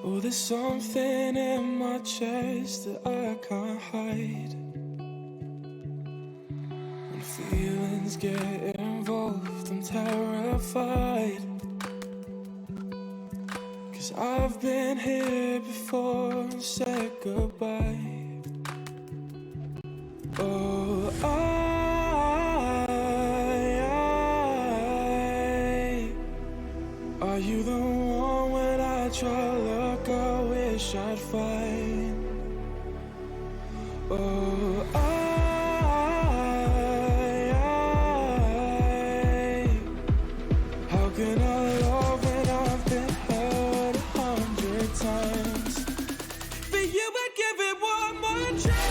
Oh, there's something in my chest that I can't hide. When feelings get involved, I'm terrified. 'Cause I've been here before and said goodbye. Oh, are you the one when I try to look, I wish I'd find? Oh, how can I love when I've been hurt 100 times? But you would give it one more try.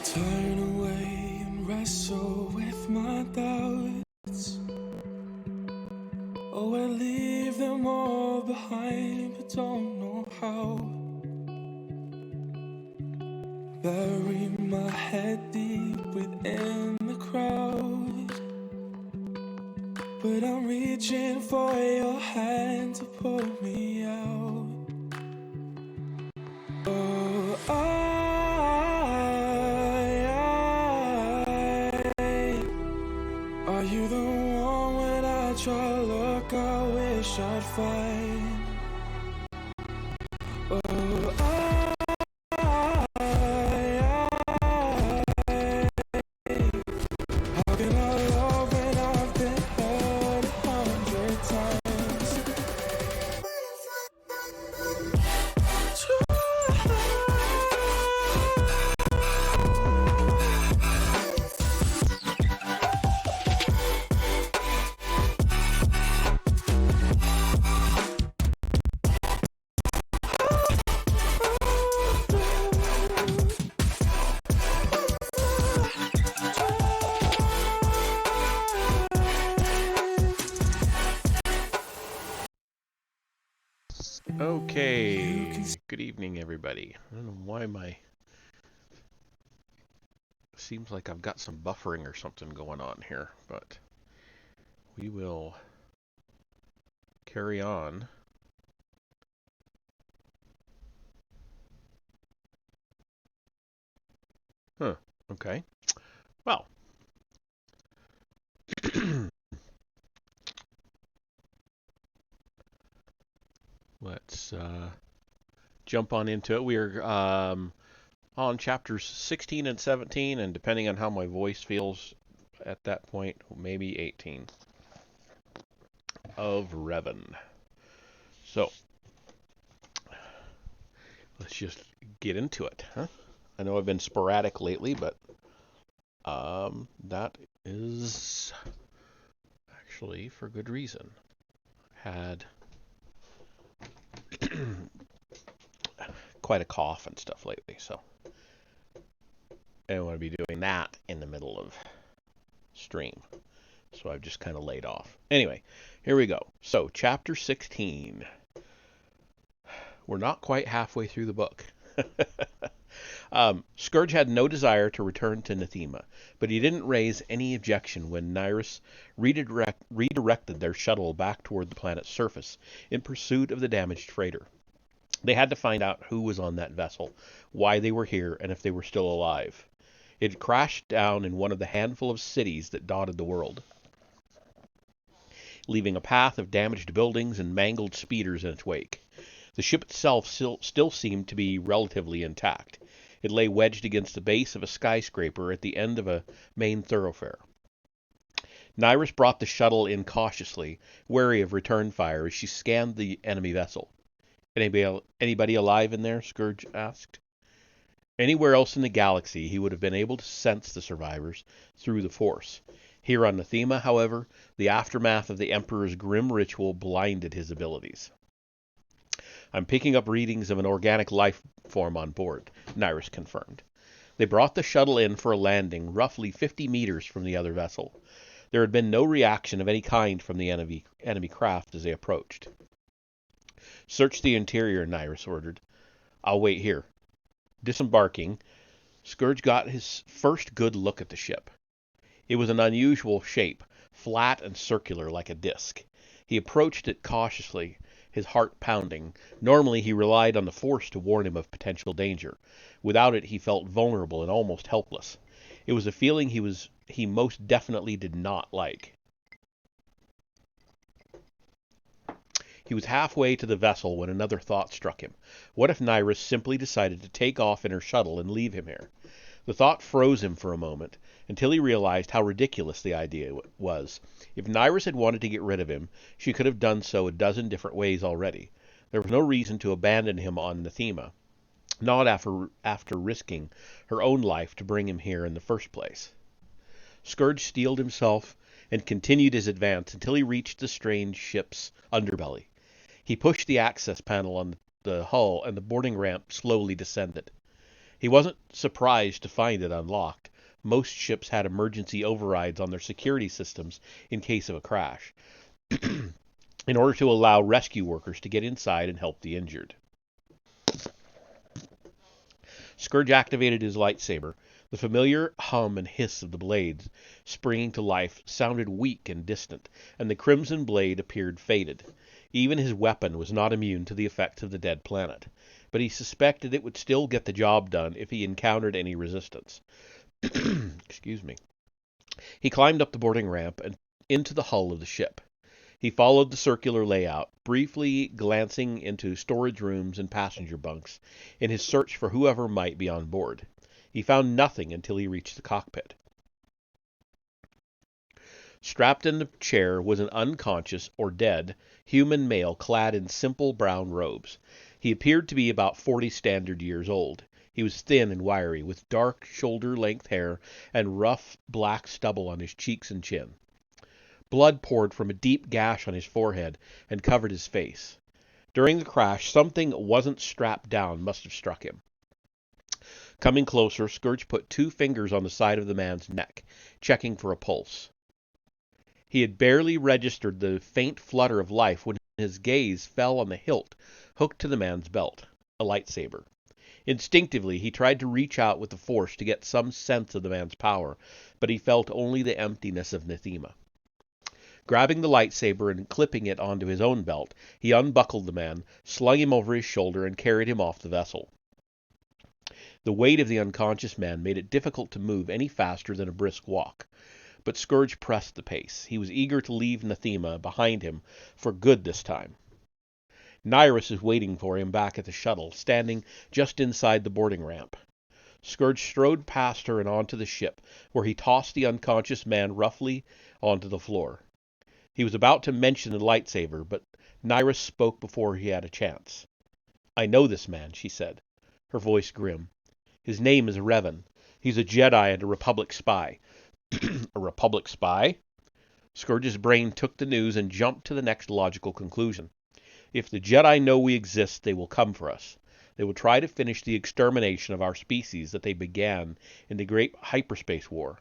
Turn away and wrestle with my doubts. Oh, I leave them all behind, but don't know how. Bury my head deep within the crowd, but I'm reaching for your hand to pull me out. Oh, are you the one when I try to look, I wish I'd find? Oh, how can I love when I've been hurt 100 times? Okay, good evening everybody. I don't know why seems like I've got some buffering or something going on here, but we will carry on. Huh, okay. Well, let's jump on into it. We are on chapters 16 and 17, and depending on how my voice feels at that point, maybe 18 of Revan. So, let's just get into it, huh? I know I've been sporadic lately, but that is actually for good reason. Had quite a cough and stuff lately, so I don't want to be doing that in the middle of stream. So I've just kind of laid off. Anyway, here we go. So, chapter 16. We're not quite halfway through the book. Scourge had no desire to return to Nathema, but he didn't raise any objection when Nyrus redirected their shuttle back toward the planet's surface in pursuit of the damaged freighter. They had to find out who was on that vessel, why they were here, and if they were still alive. It had crashed down in one of the handful of cities that dotted the world, leaving a path of damaged buildings and mangled speeders in its wake. The ship itself still seemed to be relatively intact. It lay wedged against the base of a skyscraper at the end of a main thoroughfare. Nyrus brought the shuttle in cautiously, wary of return fire as she scanned the enemy vessel. Anybody alive in there? Scourge asked. Anywhere else in the galaxy, he would have been able to sense the survivors through the Force. Here on Nathema, however, the aftermath of the Emperor's grim ritual blinded his abilities. "I'm picking up readings of an organic life form on board," Nyrus confirmed. They brought the shuttle in for a landing roughly 50 meters from the other vessel. There had been no reaction of any kind from the enemy craft as they approached. "Search the interior," Nyrus ordered. "I'll wait here." Disembarking, Scourge got his first good look at the ship. It was an unusual shape, flat and circular like a disc. He approached it cautiously, his heart pounding. Normally he relied on the Force to warn him of potential danger. Without it he felt vulnerable and almost helpless. It was a feeling he most definitely did not like. He was halfway to the vessel when another thought struck him. What if Nyrus simply decided to take off in her shuttle and leave him here? The thought froze him for a moment, until he realized how ridiculous the idea was. If Nyrus had wanted to get rid of him, she could have done so a dozen different ways already. There was no reason to abandon him on Nathema, not after risking her own life to bring him here in the first place. Scourge steeled himself and continued his advance until he reached the strange ship's underbelly. He pushed the access panel on the hull, and the boarding ramp slowly descended. He wasn't surprised to find it unlocked. Most ships had emergency overrides on their security systems in case of a crash, in order to allow rescue workers to get inside and help the injured. Scourge activated his lightsaber. The familiar hum and hiss of the blades springing to life sounded weak and distant, and the crimson blade appeared faded. Even his weapon was not immune to the effects of the dead planet, but he suspected it would still get the job done if he encountered any resistance. Excuse me. He climbed up the boarding ramp and into the hull of the ship. He followed the circular layout, briefly glancing into storage rooms and passenger bunks in his search for whoever might be on board. He found nothing until he reached the cockpit. Strapped in the chair was an unconscious, or dead, human male clad in simple brown robes. He appeared to be about 40 standard years old. He was thin and wiry, with dark shoulder-length hair and rough black stubble on his cheeks and chin. Blood poured from a deep gash on his forehead and covered his face. During the crash, something wasn't strapped down must have struck him. Coming closer, Scourge put 2 fingers on the side of the man's neck, checking for a pulse. He had barely registered the faint flutter of life when his gaze fell on the hilt hooked to the man's belt, a lightsaber. Instinctively, he tried to reach out with the Force to get some sense of the man's power, but he felt only the emptiness of Nathema. Grabbing the lightsaber and clipping it onto his own belt, he unbuckled the man, slung him over his shoulder, and carried him off the vessel. The weight of the unconscious man made it difficult to move any faster than a brisk walk. But Scourge pressed the pace. He was eager to leave Nathema behind him for good this time. Nyrus was waiting for him back at the shuttle, standing just inside the boarding ramp. Scourge strode past her and onto the ship, where he tossed the unconscious man roughly onto the floor. He was about to mention the lightsaber, but Nyrus spoke before he had a chance. "I know this man," she said, her voice grim. "His name is Revan. He's a Jedi and a Republic spy." A Republic spy? Scourge's brain took the news and jumped to the next logical conclusion. If the Jedi know we exist, they will come for us. They will try to finish the extermination of our species that they began in the Great Hyperspace War.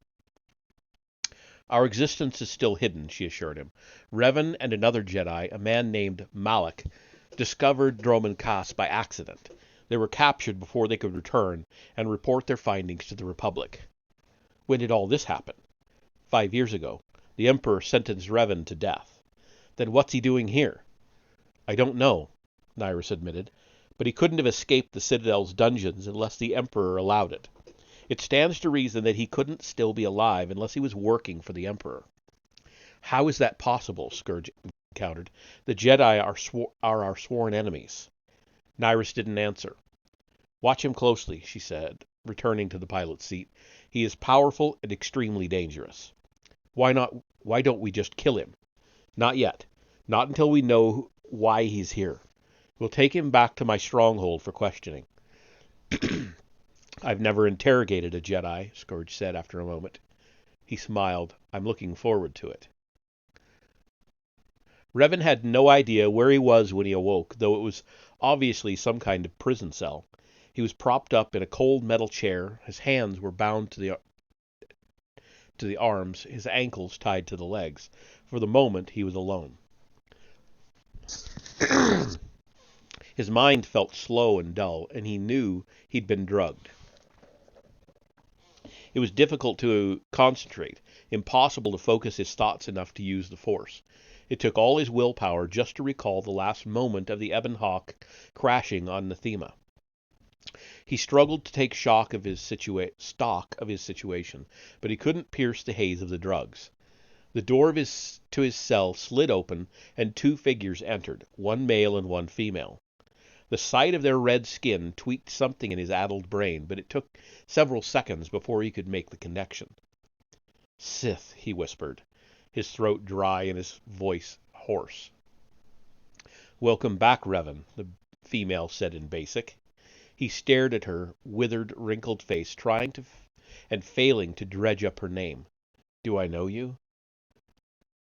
"Our existence is still hidden," she assured him. "Revan and another Jedi, a man named Malak, discovered Droman Kaas by accident. They were captured before they could return and report their findings to the Republic." "When did all this happen?" 5 years ago. The Emperor sentenced Revan to death." "Then what's he doing here?" "I don't know," Nyrus admitted, "but he couldn't have escaped the Citadel's dungeons unless the Emperor allowed it. It stands to reason that he couldn't still be alive unless he was working for the Emperor." "How is that possible?" Scourge countered. "The Jedi are our sworn enemies." Nyrus didn't answer. "Watch him closely," she said, returning to the pilot's seat. "He is powerful and extremely dangerous." Why don't we just kill him?" "Not yet. Not until we know why he's here. We'll take him back to my stronghold for questioning." I've never interrogated a Jedi, Scourge said after a moment. He smiled. I'm looking forward to it. Revan had no idea where he was when he awoke, though it was obviously some kind of prison cell. He was propped up in a cold metal chair. His hands were bound to the arms, his ankles tied to the legs. For the moment, he was alone. His mind felt slow and dull, and he knew he'd been drugged. It was difficult to concentrate, impossible to focus his thoughts enough to use the Force. It took all his willpower just to recall the last moment of the Ebon Hawk crashing on Nathema. He struggled to take stock of his situation, but he couldn't pierce the haze of the drugs. The door to his cell slid open, and two figures entered, one male and one female. The sight of their red skin tweaked something in his addled brain, but it took several seconds before he could make the connection. Sith, he whispered, his throat dry and his voice hoarse. Welcome back, Revan, the female said in Basic. He stared at her withered, wrinkled face, trying to and failing to dredge up her name. Do I know you?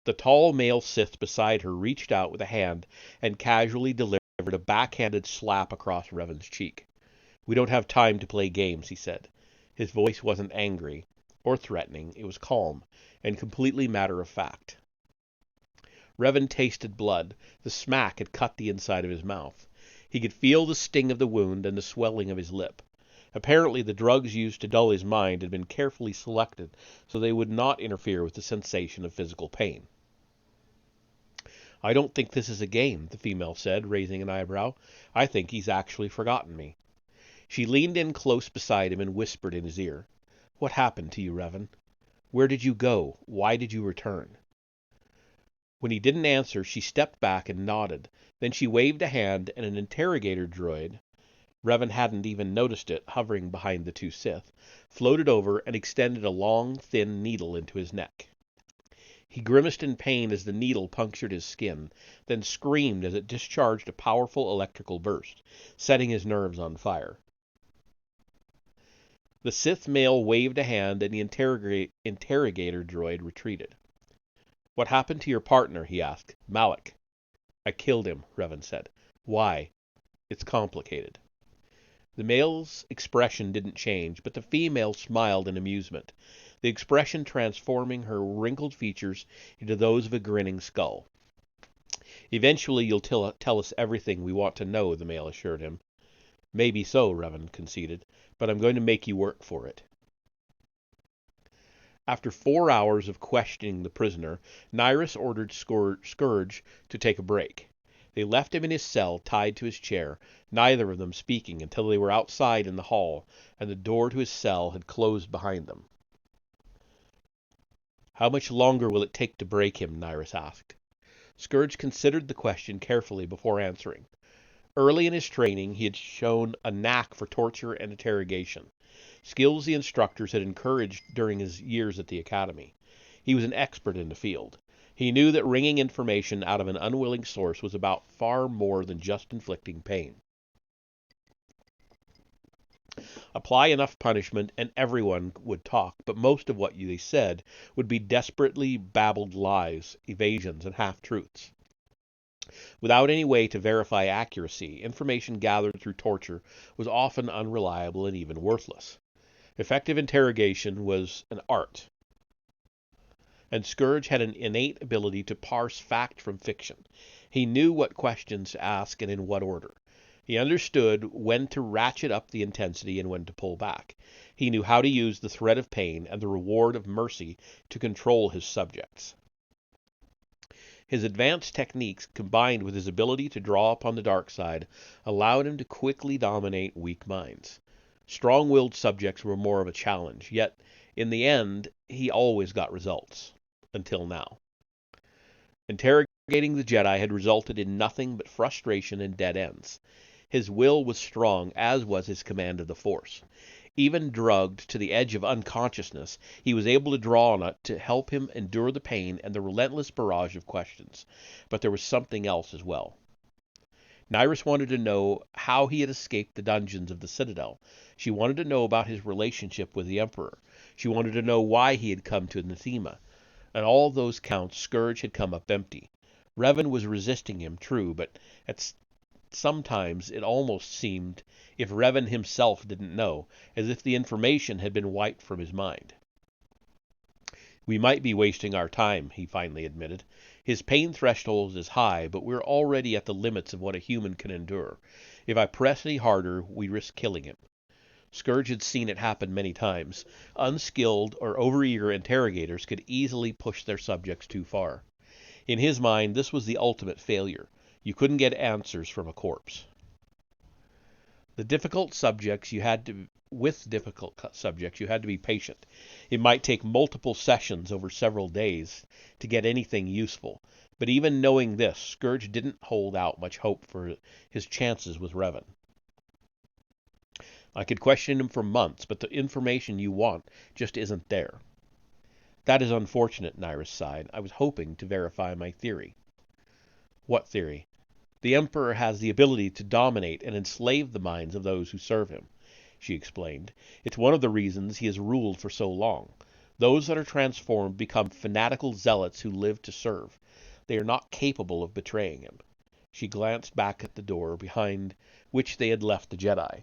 The tall male Sith beside her reached out with a hand and casually delivered a backhanded slap across Revan's cheek. We don't have time to play games, he said. His voice wasn't angry or threatening. It was calm and completely matter-of-fact. Revan tasted blood. The smack had cut the inside of his mouth. He could feel the sting of the wound and the swelling of his lip. Apparently the drugs used to dull his mind had been carefully selected so they would not interfere with the sensation of physical pain. I don't think this is a game, the female said, raising an eyebrow. I think he's actually forgotten me. She leaned in close beside him and whispered in his ear. What happened to you, Revan? Where did you go? Why did you return? When he didn't answer, she stepped back and nodded. Then she waved a hand, and an interrogator droid, Revan hadn't even noticed it, hovering behind the two Sith, floated over and extended a long, thin needle into his neck. He grimaced in pain as the needle punctured his skin, then screamed as it discharged a powerful electrical burst, setting his nerves on fire. The Sith male waved a hand, and the interrogator droid retreated. What happened to your partner? He asked. Malak. I killed him, Revan said. Why? It's complicated. The male's expression didn't change, but the female smiled in amusement, the expression transforming her wrinkled features into those of a grinning skull. Eventually you'll tell us everything we want to know, the male assured him. Maybe so, Revan conceded, but I'm going to make you work for it. After 4 hours of questioning the prisoner, Nyrus ordered Scourge to take a break. They left him in his cell, tied to his chair, neither of them speaking until they were outside in the hall, and the door to his cell had closed behind them. How much longer will it take to break him? Nyrus asked. Scourge considered the question carefully before answering. Early in his training, he had shown a knack for torture and interrogation, skills the instructors had encouraged during his years at the academy. He was an expert in the field. He knew that wringing information out of an unwilling source was about far more than just inflicting pain. Apply enough punishment and everyone would talk, but most of what they said would be desperately babbled lies, evasions, and half-truths. Without any way to verify accuracy, information gathered through torture was often unreliable and even worthless. Effective interrogation was an art, and Scourge had an innate ability to parse fact from fiction. He knew what questions to ask and in what order. He understood when to ratchet up the intensity and when to pull back. He knew how to use the threat of pain and the reward of mercy to control his subjects. His advanced techniques, combined with his ability to draw upon the dark side, allowed him to quickly dominate weak minds. Strong-willed subjects were more of a challenge, yet, in the end, he always got results. Until now. Interrogating the Jedi had resulted in nothing but frustration and dead ends. His will was strong, as was his command of the Force. Even drugged to the edge of unconsciousness, he was able to draw on it to help him endure the pain and the relentless barrage of questions. But there was something else as well. Nyrus wanted to know how he had escaped the dungeons of the Citadel. She wanted to know about his relationship with the Emperor. She wanted to know why he had come to Nathema. On all those counts, Scourge had come up empty. Revan was resisting him, true, but sometimes it almost seemed, if Revan himself didn't know, as if the information had been wiped from his mind. "We might be wasting our time," he finally admitted. "His pain threshold is high, but we're already at the limits of what a human can endure. If I press any harder, we risk killing him." Scourge had seen it happen many times. Unskilled or overeager interrogators could easily push their subjects too far. In his mind, this was the ultimate failure. You couldn't get answers from a corpse. With difficult subjects, you had to be patient. It might take multiple sessions over several days to get anything useful. But even knowing this, Scourge didn't hold out much hope for his chances with Revan. "I could question him for months, but the information you want just isn't there." "That is unfortunate," Nyrus sighed. "I was hoping to verify my theory." "What theory?" "The Emperor has the ability to dominate and enslave the minds of those who serve him," she explained. "It's one of the reasons he has ruled for so long. Those that are transformed become fanatical zealots who live to serve. They are not capable of betraying him." She glanced back at the door behind which they had left the Jedi.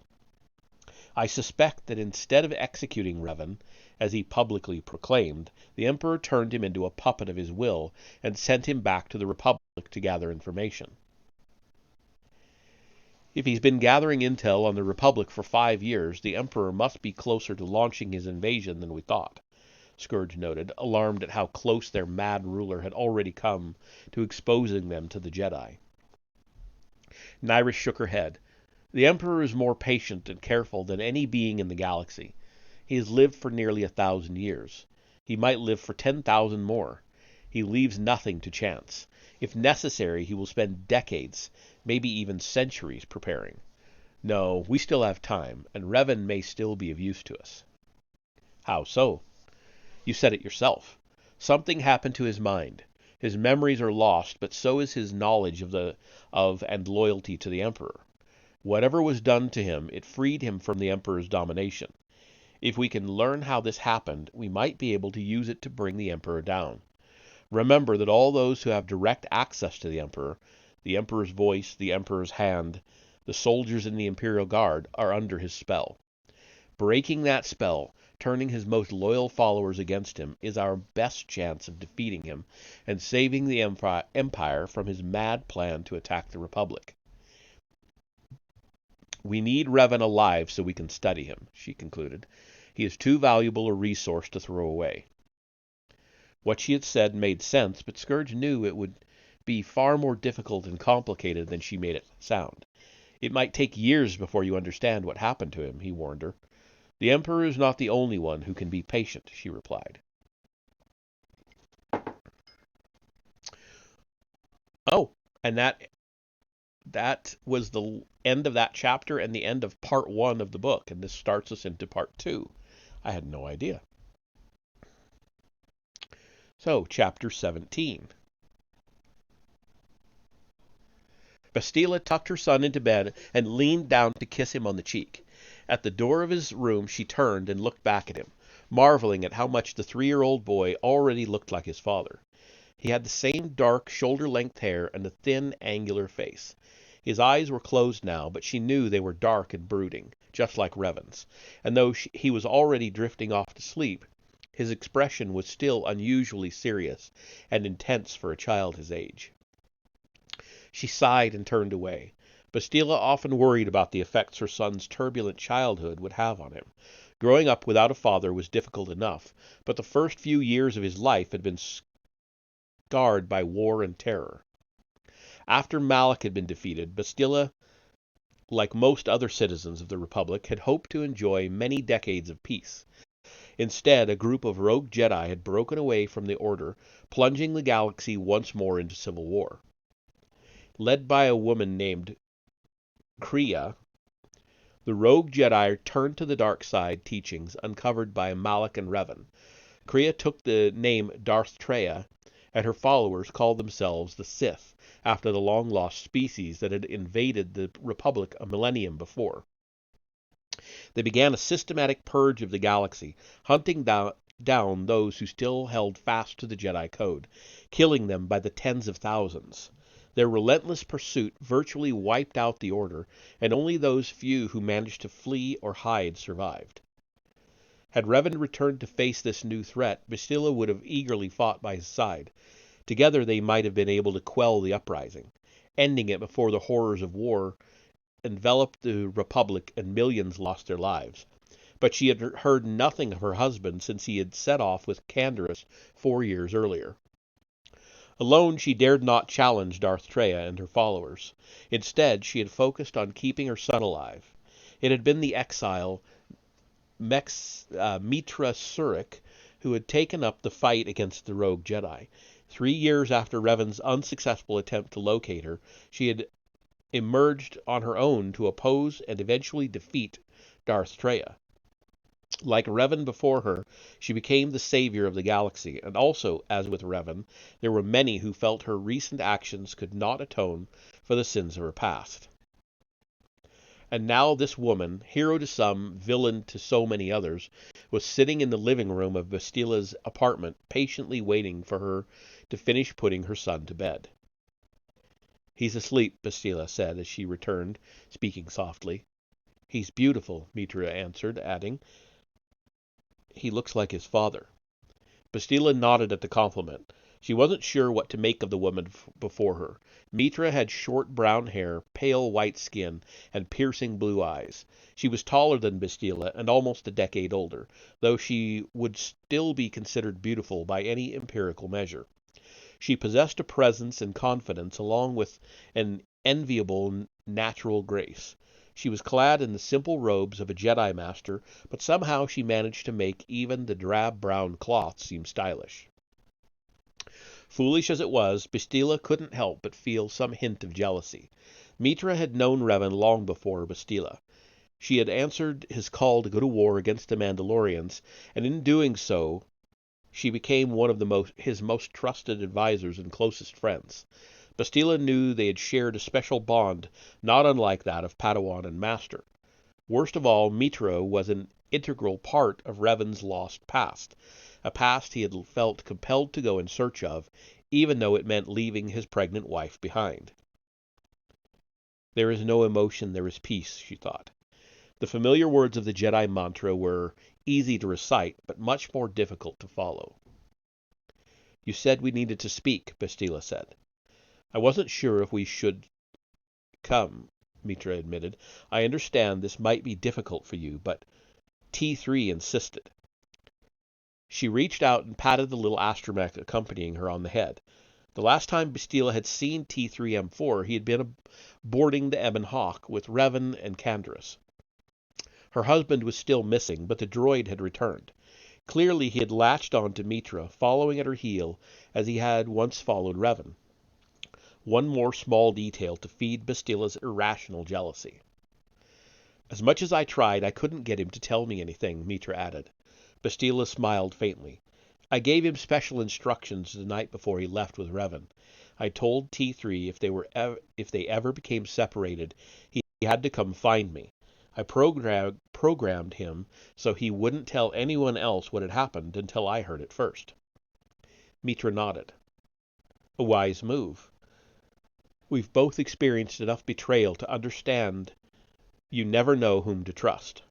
"I suspect that instead of executing Revan, as he publicly proclaimed, the Emperor turned him into a puppet of his will and sent him back to the Republic to gather information." "If he's been gathering intel on the Republic for 5 years, the Emperor must be closer to launching his invasion than we thought," Scourge noted, alarmed at how close their mad ruler had already come to exposing them to the Jedi. Nyrus shook her head. "The Emperor is more patient and careful than any being in the galaxy. He has lived for nearly 1,000 years. He might live for 10,000 more. He leaves nothing to chance. If necessary, he will spend decades, maybe even centuries, preparing. No, we still have time, and Revan may still be of use to us." "How so?" "You said it yourself. Something happened to his mind. His memories are lost, but so is his knowledge of and loyalty to the Emperor. Whatever was done to him, it freed him from the Emperor's domination. If we can learn how this happened, we might be able to use it to bring the Emperor down. Remember that all those who have direct access to the Emperor's voice, the Emperor's hand, the soldiers in the Imperial Guard, are under his spell. Breaking that spell, turning his most loyal followers against him, is our best chance of defeating him and saving the Empire from his mad plan to attack the Republic. We need Revan alive so we can study him," she concluded. "He is too valuable a resource to throw away." What she had said made sense, but Scourge knew it would be far more difficult and complicated than she made it sound. "It might take years before you understand what happened to him," he warned her. "The Emperor is not the only one who can be patient," she replied. Oh, and that was the end of that chapter and the end of part 1 of the book, and this starts us into part 2. I had no idea. So, chapter 17. Bastila tucked her son into bed and leaned down to kiss him on the cheek. At the door of his room she turned and looked back at him, marveling at how much the 3-year-old boy already looked like his father. He had the same dark, shoulder-length hair and a thin, angular face. His eyes were closed now, but she knew they were dark and brooding, just like Revan's, and though he was already drifting off to sleep, his expression was still unusually serious and intense for a child his age. She sighed and turned away. Bastila often worried about the effects her son's turbulent childhood would have on him. Growing up without a father was difficult enough, but the first few years of his life had been scarred by war and terror. After Malak had been defeated, Bastila, like most other citizens of the Republic, had hoped to enjoy many decades of peace. Instead, a group of rogue Jedi had broken away from the Order, plunging the galaxy once more into civil war. Led by a woman named Kreia, the rogue Jedi turned to the dark side teachings uncovered by Malak and Revan. Kreia took the name Darth Traya and her followers called themselves the Sith, after the long-lost species that had invaded the Republic a millennium before. They began a systematic purge of the galaxy, hunting down those who still held fast to the Jedi Code, killing them by the tens of thousands. Their relentless pursuit virtually wiped out the Order, and only those few who managed to flee or hide survived. Had Revan returned to face this new threat, Bastila would have eagerly fought by his side. Together they might have been able to quell the uprising, ending it before the horrors of war enveloped the Republic and millions lost their lives. But she had heard nothing of her husband since he had set off with Canderous 4 years earlier. Alone, she dared not challenge Darth Traya and her followers. Instead, she had focused on keeping her son alive. It had been the exile Mitra Surik who had taken up the fight against the rogue Jedi. 3 years after Revan's unsuccessful attempt to locate her, she had emerged on her own to oppose and eventually defeat Darth Traya. Like Revan before her, she became the savior of the galaxy, and also, as with Revan, there were many who felt her recent actions could not atone for the sins of her past. And now this woman, hero to some, villain to so many others, was sitting in the living room of Bastila's apartment, patiently waiting for her to finish putting her son to bed. "He's asleep," Bastila said as she returned, speaking softly. "He's beautiful," Mitra answered, adding, "He looks like his father." Bastila nodded at the compliment. She wasn't sure what to make of the woman before her. Mitra had short brown hair, pale white skin, and piercing blue eyes. She was taller than Bastila and almost a decade older, though she would still be considered beautiful by any empirical measure. She possessed a presence and confidence along with an enviable natural grace. She was clad in the simple robes of a Jedi Master, but somehow she managed to make even the drab brown cloth seem stylish. Foolish as it was, Bastila couldn't help but feel some hint of jealousy. Mitra had known Revan long before Bastila. She had answered his call to go to war against the Mandalorians, and in doing so she became one of his most trusted advisors and closest friends. Bastila knew they had shared a special bond not unlike that of Padawan and Master. Worst of all, Mitra was an integral part of Revan's lost past, a past he had felt compelled to go in search of, even though it meant leaving his pregnant wife behind. "There is no emotion, there is peace," she thought. The familiar words of the Jedi mantra were easy to recite, but much more difficult to follow. "You said we needed to speak," Bastila said. "I wasn't sure if we should come," Mitra admitted. "I understand this might be difficult for you, but T3 insisted." She reached out and patted the little astromech accompanying her on the head. The last time Bastila had seen T3M4, he had been boarding the Ebon Hawk with Revan and Canderous. Her husband was still missing, but the droid had returned. Clearly he had latched on to Mitra, following at her heel as he had once followed Revan. One more small detail to feed Bastila's irrational jealousy. "As much as I tried, I couldn't get him to tell me anything," Mitra added. Bastila smiled faintly. "I gave him special instructions the night before he left with Revan. I told T3 if they ever became separated, he had to come find me. I programmed him so he wouldn't tell anyone else what had happened until I heard it first." Mitra nodded. "A wise move. We've both experienced enough betrayal to understand you never know whom to trust."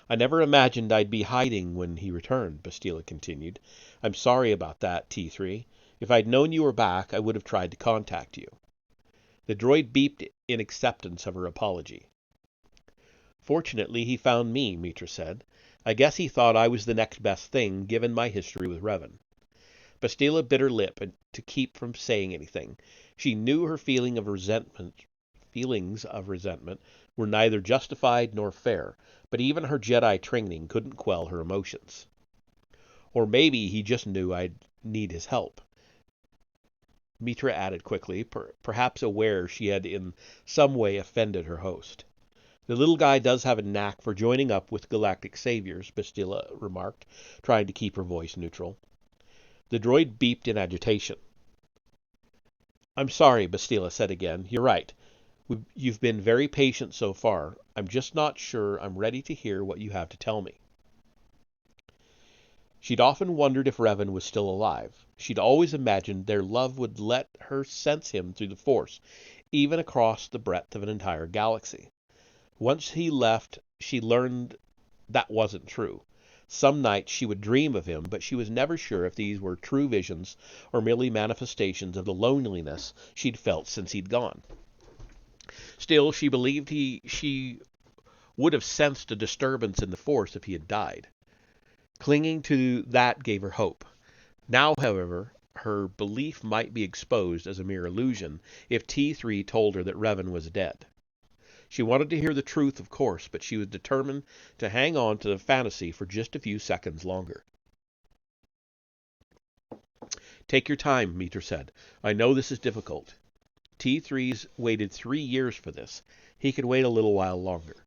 "I never imagined I'd be hiding when he returned," Bastila continued. "I'm sorry about that, T3. If I'd known you were back, I would have tried to contact you." The droid beeped in acceptance of her apology. "Fortunately, he found me," Mitra said. "I guess he thought I was the next best thing, given my history with Revan." Bastila bit her lip to keep from saying anything. She knew her feelings of resentment were neither justified nor fair, but even her Jedi training couldn't quell her emotions. "Or maybe he just knew I'd need his help," Mitra added quickly, perhaps aware she had in some way offended her host. "The little guy does have a knack for joining up with galactic saviors," Bastila remarked, trying to keep her voice neutral. The droid beeped in agitation. I'm sorry, Bastila said again. You're right. You've been very patient so far. I'm just not sure I'm ready to hear what you have to tell me. She'd often wondered if Revan was still alive. She'd always imagined their love would let her sense him through the Force, even across the breadth of an entire galaxy. Once he left, she learned that wasn't true. Some nights she would dream of him, but she was never sure if these were true visions or merely manifestations of the loneliness she'd felt since he'd gone. Still, she believed she would have sensed a disturbance in the Force if he had died. Clinging to that gave her hope. Now, however, her belief might be exposed as a mere illusion if T3 told her that Revan was dead. She wanted to hear the truth, of course, but she was determined to hang on to the fantasy for just a few seconds longer. Take your time, Meter said. I know this is difficult. T3's waited 3 years for this. He could wait a little while longer.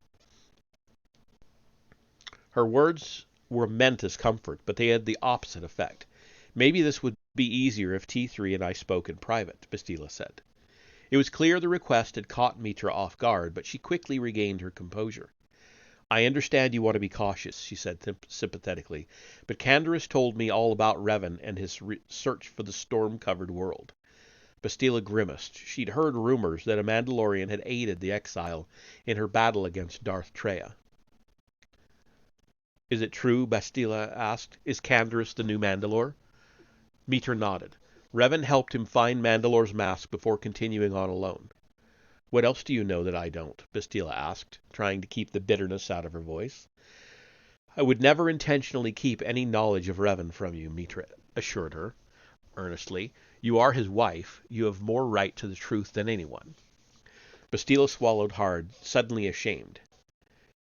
Her words were meant as comfort, but they had the opposite effect. Maybe this would be easier if T3 and I spoke in private, Bastila said. It was clear the request had caught Mitra off guard, but she quickly regained her composure. I understand you want to be cautious, she said sympathetically, but Canderous told me all about Revan and his search for the storm-covered world. Bastila grimaced. She'd heard rumors that a Mandalorian had aided the exile in her battle against Darth Treya. Is it true? Bastila asked. Is Canderous the new Mandalore? Meter nodded. Revan helped him find Mandalore's mask before continuing on alone. What else do you know that I don't? Bastila asked, trying to keep the bitterness out of her voice. I would never intentionally keep any knowledge of Revan from you, Mitra assured her, earnestly. You are his wife. You have more right to the truth than anyone. Bastila swallowed hard, suddenly ashamed.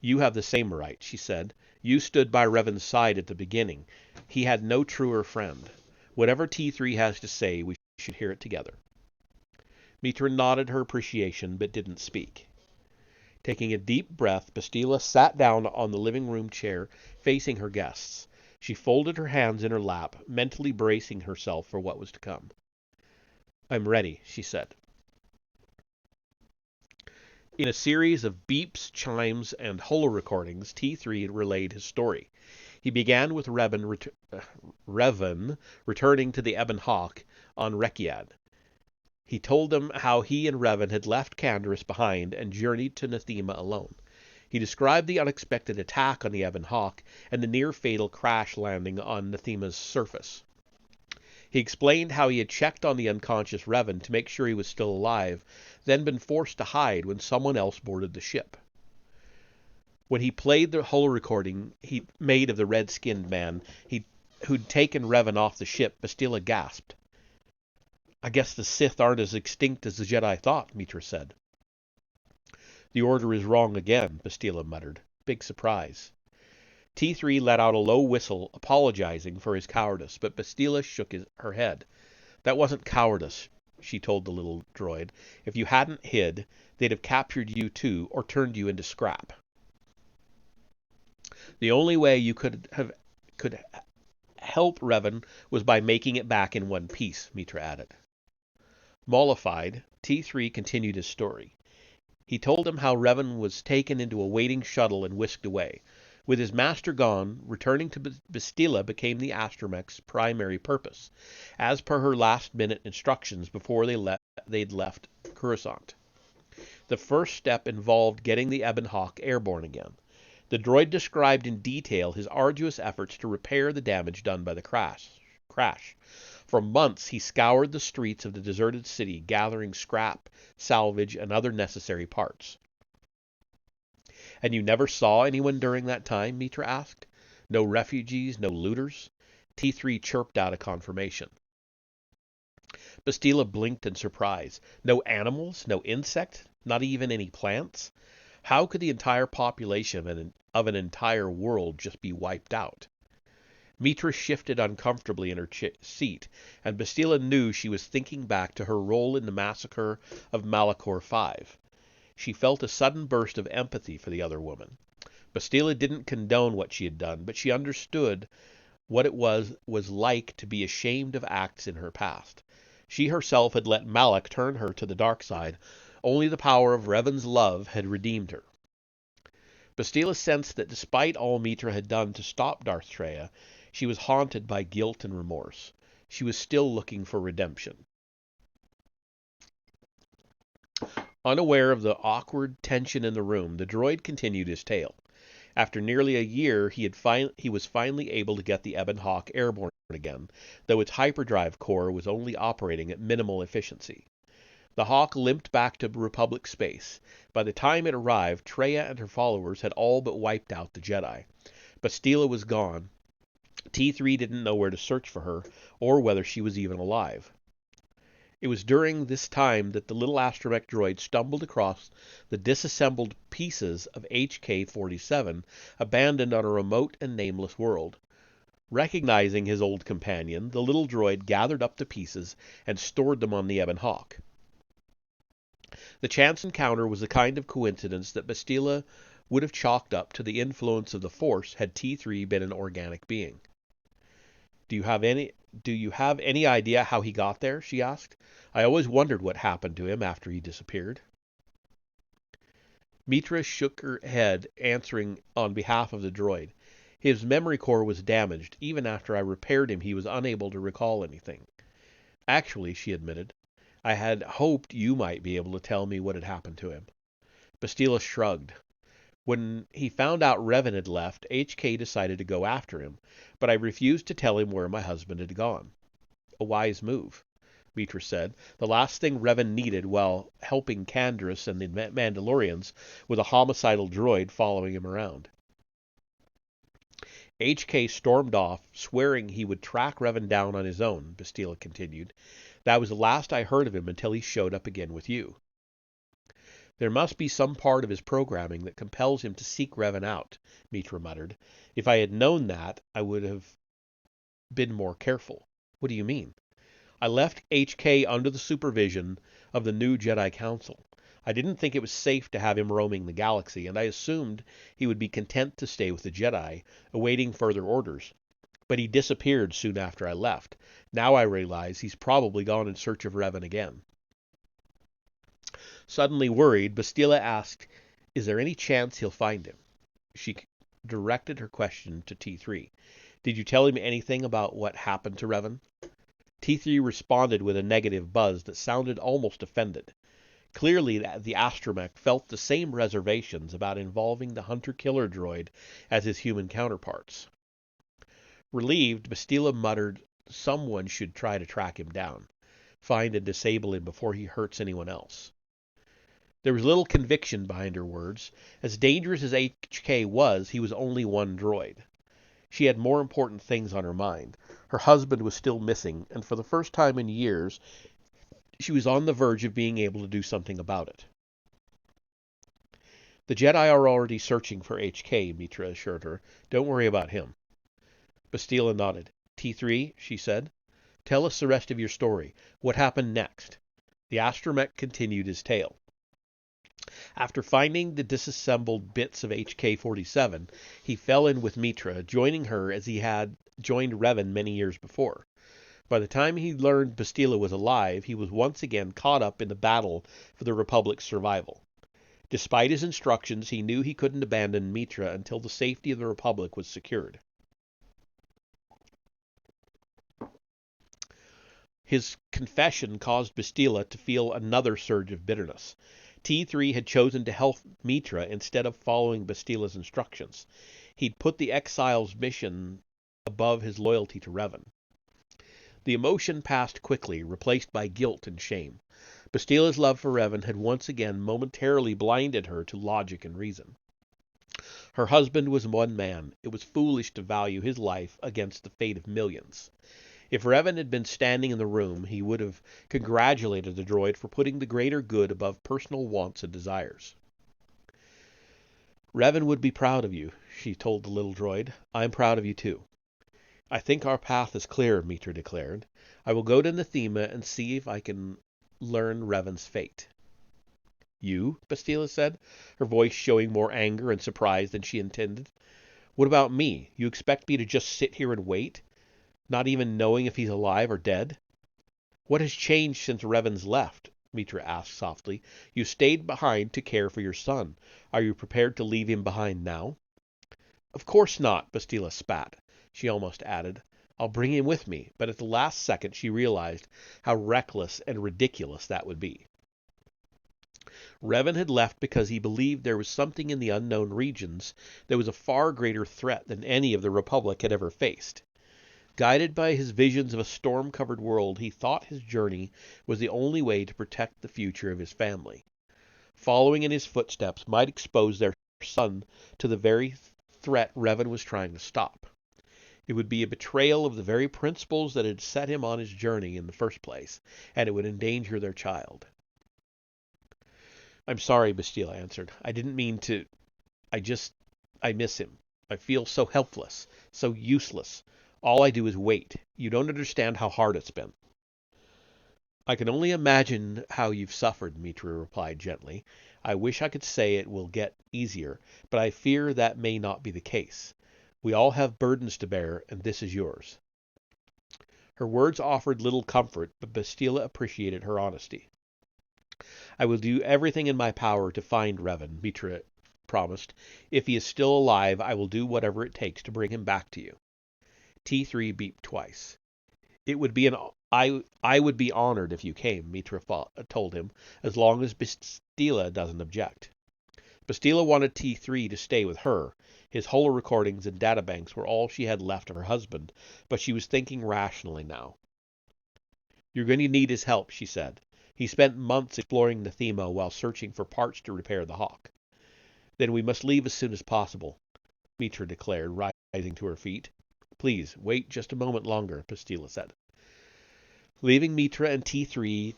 You have the same right, she said. You stood by Revan's side at the beginning. He had no truer friend. Whatever T3 has to say, we should hear it together. Mitra nodded her appreciation, but didn't speak. Taking a deep breath, Bastila sat down on the living room chair, facing her guests. She folded her hands in her lap, mentally bracing herself for what was to come. I'm ready, she said. In a series of beeps, chimes, and holo-recordings, T3 relayed his story. He began with Revan returning to the Ebon Hawk on Rekiad. He told them how he and Revan had left Canderous behind and journeyed to Nathema alone. He described the unexpected attack on the Ebon Hawk and the near-fatal crash landing on Nathema's surface. He explained how he had checked on the unconscious Revan to make sure he was still alive, then been forced to hide when someone else boarded the ship. When he played the holo-recording he made of the red-skinned man who'd taken Revan off the ship, Bastila gasped. I guess the Sith aren't as extinct as the Jedi thought, Mitra said. The order is wrong again, Bastila muttered. Big surprise. T3 let out a low whistle, apologizing for his cowardice, but Bastila shook her head. That wasn't cowardice, she told the little droid. If you hadn't hid, they'd have captured you too, or turned you into scrap. The only way you could help Revan was by making it back in one piece, Mitra added. Mollified, T3 continued his story. He told him how Revan was taken into a waiting shuttle and whisked away. With his master gone, returning to Bastila became the astromech's primary purpose, as per her last-minute instructions before they'd left Coruscant. The first step involved getting the Ebon Hawk airborne again. The droid described in detail his arduous efforts to repair the damage done by the crash. For months he scoured the streets of the deserted city, gathering scrap, salvage, and other necessary parts. And you never saw anyone during that time? Mitra asked. No refugees, no looters? T3 chirped out a confirmation. Bastila blinked in surprise. No animals? No insect? Not even any plants? How could the entire population of an entire world just be wiped out? Mitra shifted uncomfortably in her seat, and Bastila knew she was thinking back to her role in the massacre of Malachor V. She felt a sudden burst of empathy for the other woman. Bastila didn't condone what she had done, but she understood what it was like to be ashamed of acts in her past. She herself had let Malak turn her to the dark side. Only the power of Revan's love had redeemed her. Bastila sensed that despite all Mitra had done to stop Darth Traya, she was haunted by guilt and remorse. She was still looking for redemption. Unaware of the awkward tension in the room, the droid continued his tale. After nearly a year, he was finally able to get the Ebon Hawk airborne again, though its hyperdrive core was only operating at minimal efficiency. The Hawk limped back to Republic space. By the time it arrived, Traya and her followers had all but wiped out the Jedi. Bastila was gone. T3 didn't know where to search for her, or whether she was even alive. It was during this time that the little astromech droid stumbled across the disassembled pieces of HK-47, abandoned on a remote and nameless world. Recognizing his old companion, the little droid gathered up the pieces and stored them on the Ebon Hawk. The chance encounter was the kind of coincidence that Bastila would have chalked up to the influence of the Force had T3 been an organic being. Do you have any idea how he got there? She asked. I always wondered what happened to him after he disappeared. Mitra shook her head, answering on behalf of the droid. His memory core was damaged. Even after I repaired him, he was unable to recall anything. Actually, she admitted, I had hoped you might be able to tell me what had happened to him. Bastila shrugged. When he found out Revan had left, HK decided to go after him, but I refused to tell him where my husband had gone. A wise move, Mitra said. The last thing Revan needed while helping Canderous and the Mandalorians was a homicidal droid following him around. HK stormed off, swearing he would track Revan down on his own, Bastila continued. That was the last I heard of him until he showed up again with you. There must be some part of his programming that compels him to seek Revan out, Mitra muttered. If I had known that, I would have been more careful. What do you mean? I left HK under the supervision of the new Jedi Council. I didn't think it was safe to have him roaming the galaxy, and I assumed he would be content to stay with the Jedi, awaiting further orders. But he disappeared soon after I left. Now I realize he's probably gone in search of Revan again. Suddenly worried, Bastila asked, Is there any chance he'll find him? She directed her question to T3. Did you tell him anything about what happened to Revan? T3 responded with a negative buzz that sounded almost offended. Clearly, the astromech felt the same reservations about involving the hunter-killer droid as his human counterparts. Relieved, Bastila muttered, Someone should try to track him down, find and disable him before he hurts anyone else. There was little conviction behind her words. As dangerous as HK was, he was only one droid. She had more important things on her mind. Her husband was still missing, and for the first time in years, she was on the verge of being able to do something about it. The Jedi are already searching for HK, Mitra assured her. Don't worry about him. Bastila nodded. T3, she said, tell us the rest of your story. What happened next? The astromech continued his tale. After finding the disassembled bits of HK-47, he fell in with Mitra, joining her as he had joined Revan many years before. By the time he learned Bastila was alive, he was once again caught up in the battle for the Republic's survival. Despite his instructions, he knew he couldn't abandon Mitra until the safety of the Republic was secured. His confession caused Bastila to feel another surge of bitterness. T3 had chosen to help Mitra instead of following Bastila's instructions. He'd put the exile's mission above his loyalty to Revan. The emotion passed quickly, replaced by guilt and shame. Bastila's love for Revan had once again momentarily blinded her to logic and reason. Her husband was one man. It was foolish to value his life against the fate of millions. If Revan had been standing in the room, he would have congratulated the droid for putting the greater good above personal wants and desires. Revan would be proud of you, she told the little droid. I'm proud of you too. I think our path is clear, Mitra declared. I will go to Nathema and see if I can learn Revan's fate. You? Bastila said, her voice showing more anger and surprise than she intended. What about me? You expect me to just sit here and wait, not even knowing if he's alive or dead? What has changed since Revan's left? Mitra asked softly. You stayed behind to care for your son. Are you prepared to leave him behind now? Of course not, Bastila spat. She almost added, I'll bring him with me, but at the last second she realized how reckless and ridiculous that would be. Revan had left because he believed there was something in the unknown regions that was a far greater threat than any of the Republic had ever faced. Guided by his visions of a storm-covered world, he thought his journey was the only way to protect the future of his family. Following in his footsteps might expose their son to the very threat Revan was trying to stop. It would be a betrayal of the very principles that had set him on his journey in the first place, and it would endanger their child. I'm sorry, Bastila answered. I didn't mean to. I miss him. I feel so helpless, so useless. All I do is wait. You don't understand how hard it's been. I can only imagine how you've suffered, Mitra replied gently. I wish I could say it will get easier, but I fear that may not be the case. We all have burdens to bear, and this is yours. Her words offered little comfort, but Bastila appreciated her honesty. I will do everything in my power to find Revan, Mitra promised. If he is still alive, I will do whatever it takes to bring him back to you. T3 beeped twice. It would be I would be honored if you came, Mitra told him, as long as Bastila doesn't object. Bastila wanted T3 to stay with her. His holo recordings and databanks were all she had left of her husband, but she was thinking rationally now. You're going to need his help, she said. He spent months exploring Nathema while searching for parts to repair the Hawk. Then we must leave as soon as possible, Mitra declared, rising to her feet. Please, wait just a moment longer, Bastila said. Leaving Mitra and T3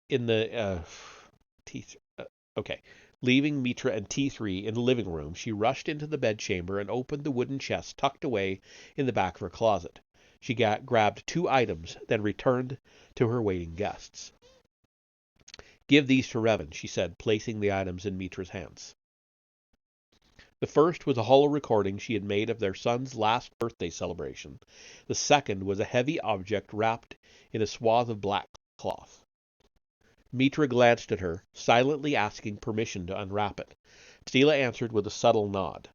in the Leaving Mitra and T3 in the living room, she rushed into the bedchamber and opened the wooden chest tucked away in the back of her closet. She grabbed 2 items, then returned to her waiting guests. Give these to Revan, she said, placing the items in Mitra's hands. The first was a holo recording she had made of their son's last birthday celebration. The second was a heavy object wrapped in a swath of black cloth. Mitra glanced at her, silently asking permission to unwrap it. Stila answered with a subtle nod.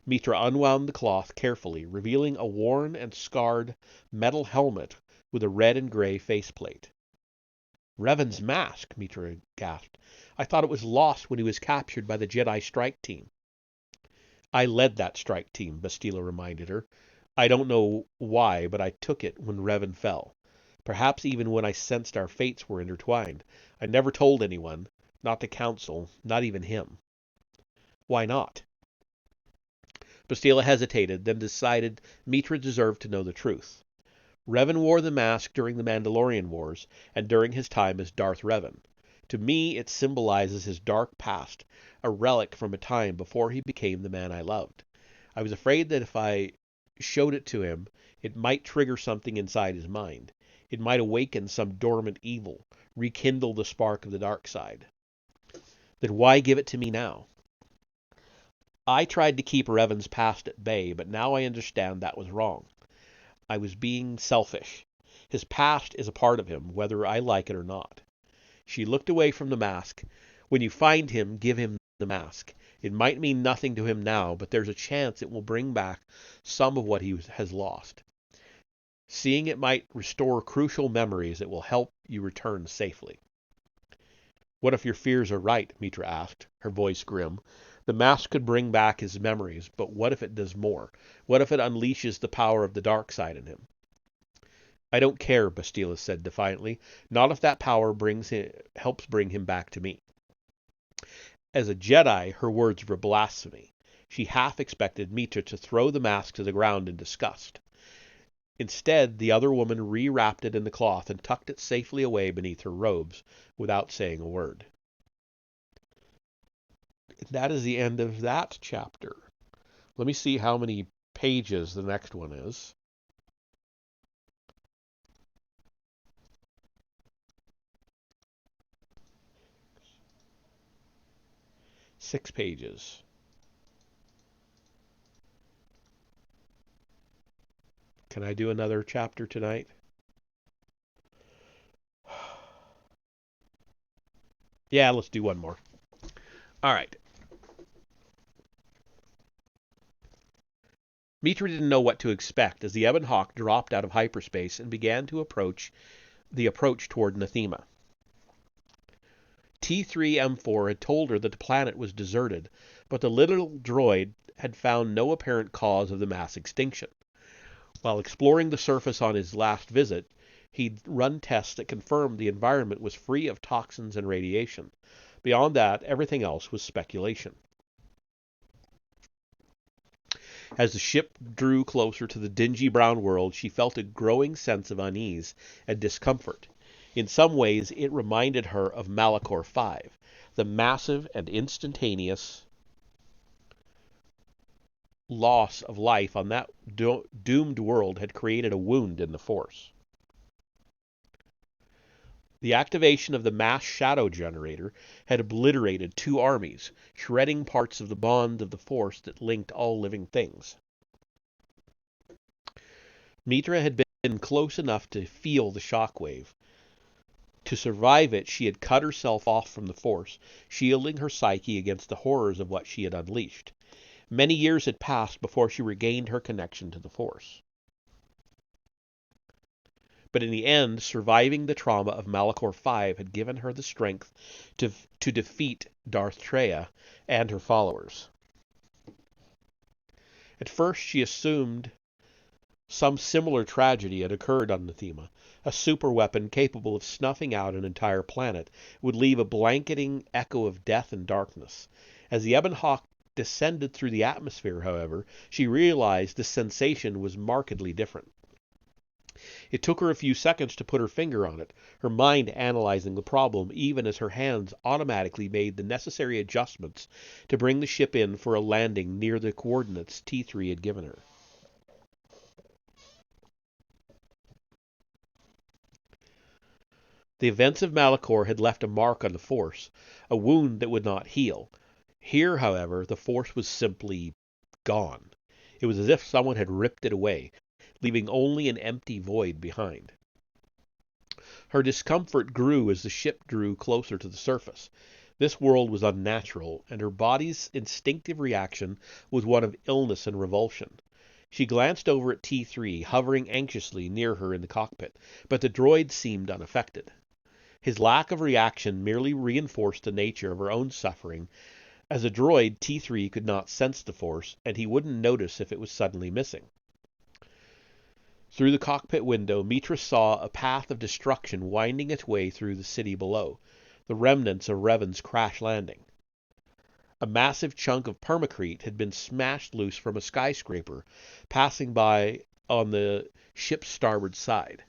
Mitra unwound the cloth carefully, revealing a worn and scarred metal helmet with a red and gray faceplate. Revan's mask, Mitra gasped. I thought it was lost when he was captured by the Jedi strike team. I led that strike team, Bastila reminded her. I don't know why, but I took it when Revan fell. Perhaps even when I sensed our fates were intertwined. I never told anyone, not the Council, not even him. Why not? Bastila hesitated, then decided Mitra deserved to know the truth. Revan wore the mask during the Mandalorian Wars and during his time as Darth Revan. To me, it symbolizes his dark past, a relic from a time before he became the man I loved. I was afraid that if I showed it to him, it might trigger something inside his mind. It might awaken some dormant evil, rekindle the spark of the dark side. Then why give it to me now? I tried to keep Revan's past at bay, but now I understand that was wrong. I was being selfish. His past is a part of him, whether I like it or not. She looked away from the mask. When you find him, give him the mask. It might mean nothing to him now, but there's a chance it will bring back some of what he has lost. Seeing it might restore crucial memories that will help you return safely. What if your fears are right? Mitra asked, her voice grim. The mask could bring back his memories, but what if it does more? What if it unleashes the power of the dark side in him? I don't care, Bastila said defiantly. Not if that power helps bring him back to me. As a Jedi, her words were blasphemy. She half expected Mitra to throw the mask to the ground in disgust. Instead, the other woman rewrapped it in the cloth and tucked it safely away beneath her robes, without saying a word. That is the end of that chapter. Let me see how many pages the next one is. 6 pages. Can I do another chapter tonight? Yeah, let's do one more. All right. Mitra didn't know what to expect as the Ebon Hawk dropped out of hyperspace and began to approach toward Nathema. T3M4 had told her that the planet was deserted, but the little droid had found no apparent cause of the mass extinction. While exploring the surface on his last visit, he'd run tests that confirmed the environment was free of toxins and radiation. Beyond that, everything else was speculation. As the ship drew closer to the dingy brown world, she felt a growing sense of unease and discomfort. In some ways, it reminded her of Malachor 5. The massive and instantaneous loss of life on that doomed world had created a wound in the Force. The activation of the mass shadow generator had obliterated 2 armies, shredding parts of the bond of the Force that linked all living things. Mitra had been close enough to feel the shockwave. To survive it, she had cut herself off from the Force, shielding her psyche against the horrors of what she had unleashed. Many years had passed before she regained her connection to the Force. But in the end, surviving the trauma of Malachor 5 had given her the strength to defeat Darth Traya and her followers. At first, she assumed some similar tragedy had occurred on Nathema. A superweapon capable of snuffing out an entire planet would leave a blanketing echo of death and darkness. As the Ebon Hawk descended through the atmosphere, however, she realized the sensation was markedly different. It took her a few seconds to put her finger on it, her mind analyzing the problem even as her hands automatically made the necessary adjustments to bring the ship in for a landing near the coordinates T3 had given her. The events of Malachor had left a mark on the Force, a wound that would not heal. Here, however, the Force was simply gone. It was as if someone had ripped it away, leaving only an empty void behind. Her discomfort grew as the ship drew closer to the surface. This world was unnatural, and her body's instinctive reaction was one of illness and revulsion. She glanced over at T3, hovering anxiously near her in the cockpit, but the droid seemed unaffected. His lack of reaction merely reinforced the nature of her own suffering. As a droid, T3 could not sense the Force, and he wouldn't notice if it was suddenly missing. Through the cockpit window, Mitra saw a path of destruction winding its way through the city below, the remnants of Revan's crash landing. A massive chunk of permacrete had been smashed loose from a skyscraper, passing by on the ship's starboard side.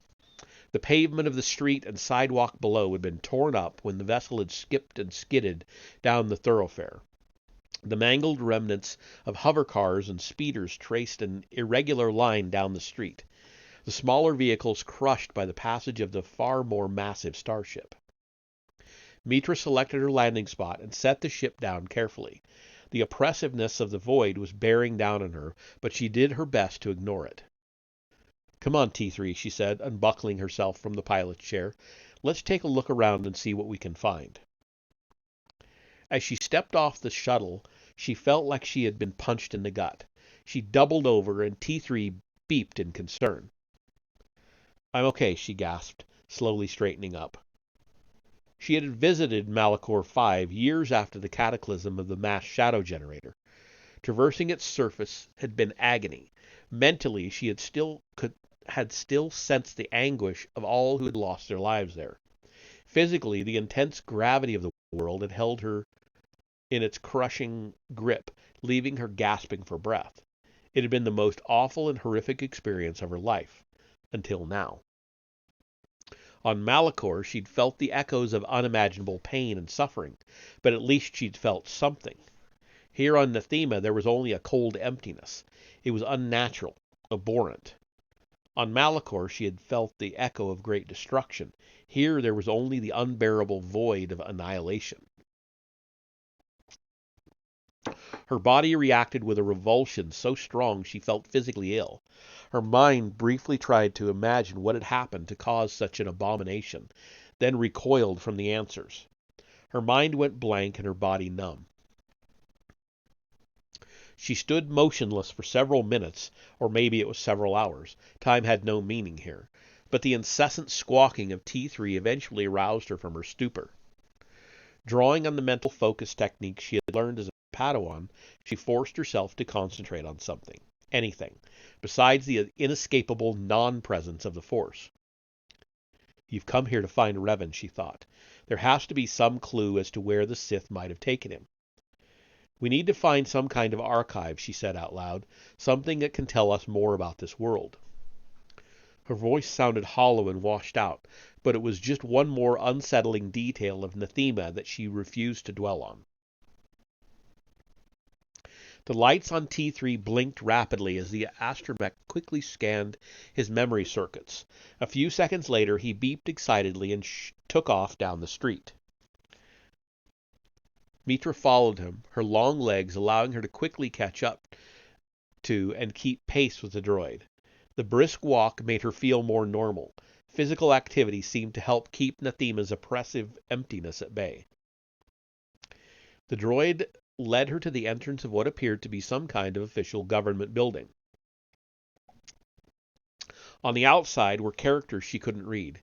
The pavement of the street and sidewalk below had been torn up when the vessel had skipped and skidded down the thoroughfare. The mangled remnants of hover cars and speeders traced an irregular line down the street, the smaller vehicles crushed by the passage of the far more massive starship. Mitra selected her landing spot and set the ship down carefully. The oppressiveness of the void was bearing down on her, but she did her best to ignore it. "Come on, T3," she said, unbuckling herself from the pilot's chair. "Let's take a look around and see what we can find." As she stepped off the shuttle, she felt like she had been punched in the gut. She doubled over, and T3 beeped in concern. "I'm okay," she gasped, slowly straightening up. She had visited Malachor 5 years after the cataclysm of the mass shadow generator. Traversing its surface had been agony. Mentally, she had still sensed the anguish of all who had lost their lives there. Physically, the intense gravity of the world had held her in its crushing grip, leaving her gasping for breath. It had been the most awful and horrific experience of her life, until now. On Malachor, she'd felt the echoes of unimaginable pain and suffering, but at least she'd felt something. Here on Nathema, there was only a cold emptiness. It was unnatural, abhorrent. On Malachor, she had felt the echo of great destruction. Here, there was only the unbearable void of annihilation. Her body reacted with a revulsion so strong she felt physically ill. Her mind briefly tried to imagine what had happened to cause such an abomination, then recoiled from the answers. Her mind went blank and her body numb. She stood motionless for several minutes, or maybe it was several hours. Time had no meaning here. But the incessant squawking of T3 eventually roused her from her stupor. Drawing on the mental focus technique she had learned as a Padawan, she forced herself to concentrate on something, anything, besides the inescapable non-presence of the Force. You've come here to find Revan, she thought. There has to be some clue as to where the Sith might have taken him. We need to find some kind of archive, she said out loud, something that can tell us more about this world. Her voice sounded hollow and washed out, but it was just one more unsettling detail of Nathema that she refused to dwell on. The lights on T3 blinked rapidly as the astromech quickly scanned his memory circuits. A few seconds later, he beeped excitedly and took off down the street. Mitra followed him, her long legs allowing her to quickly catch up to and keep pace with the droid. The brisk walk made her feel more normal. Physical activity seemed to help keep Nathema's oppressive emptiness at bay. The droid led her to the entrance of what appeared to be some kind of official government building. On the outside were characters she couldn't read.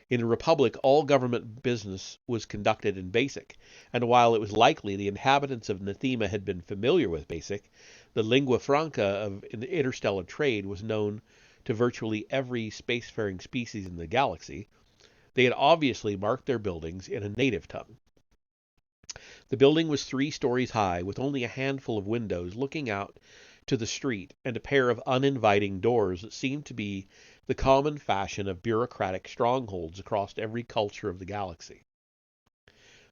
In the Republic, all government business was conducted in Basic, and while it was likely the inhabitants of Nathema had been familiar with Basic, the lingua franca of interstellar trade was known to virtually every spacefaring species in the galaxy. They had obviously marked their buildings in a native tongue. The building was 3 stories high, with only a handful of windows looking out to the street and a pair of uninviting doors that seemed to be the common fashion of bureaucratic strongholds across every culture of the galaxy.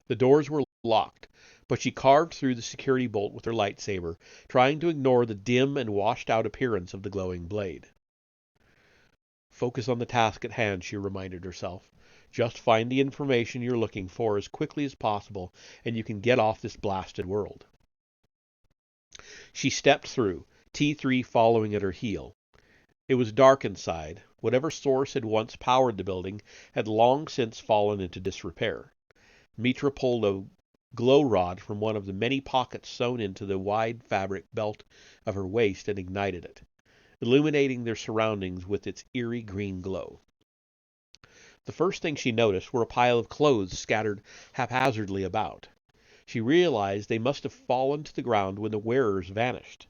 The doors were locked, but she carved through the security bolt with her lightsaber, trying to ignore the dim and washed-out appearance of the glowing blade. Focus on the task at hand, she reminded herself. Just find the information you're looking for as quickly as possible, and you can get off this blasted world. She stepped through, T3 following at her heel. It was dark inside. Whatever source had once powered the building had long since fallen into disrepair. Mitra pulled a glow rod from one of the many pockets sewn into the wide fabric belt of her waist and ignited it, illuminating their surroundings with its eerie green glow. The first thing she noticed were a pile of clothes scattered haphazardly about. She realized they must have fallen to the ground when the wearers vanished.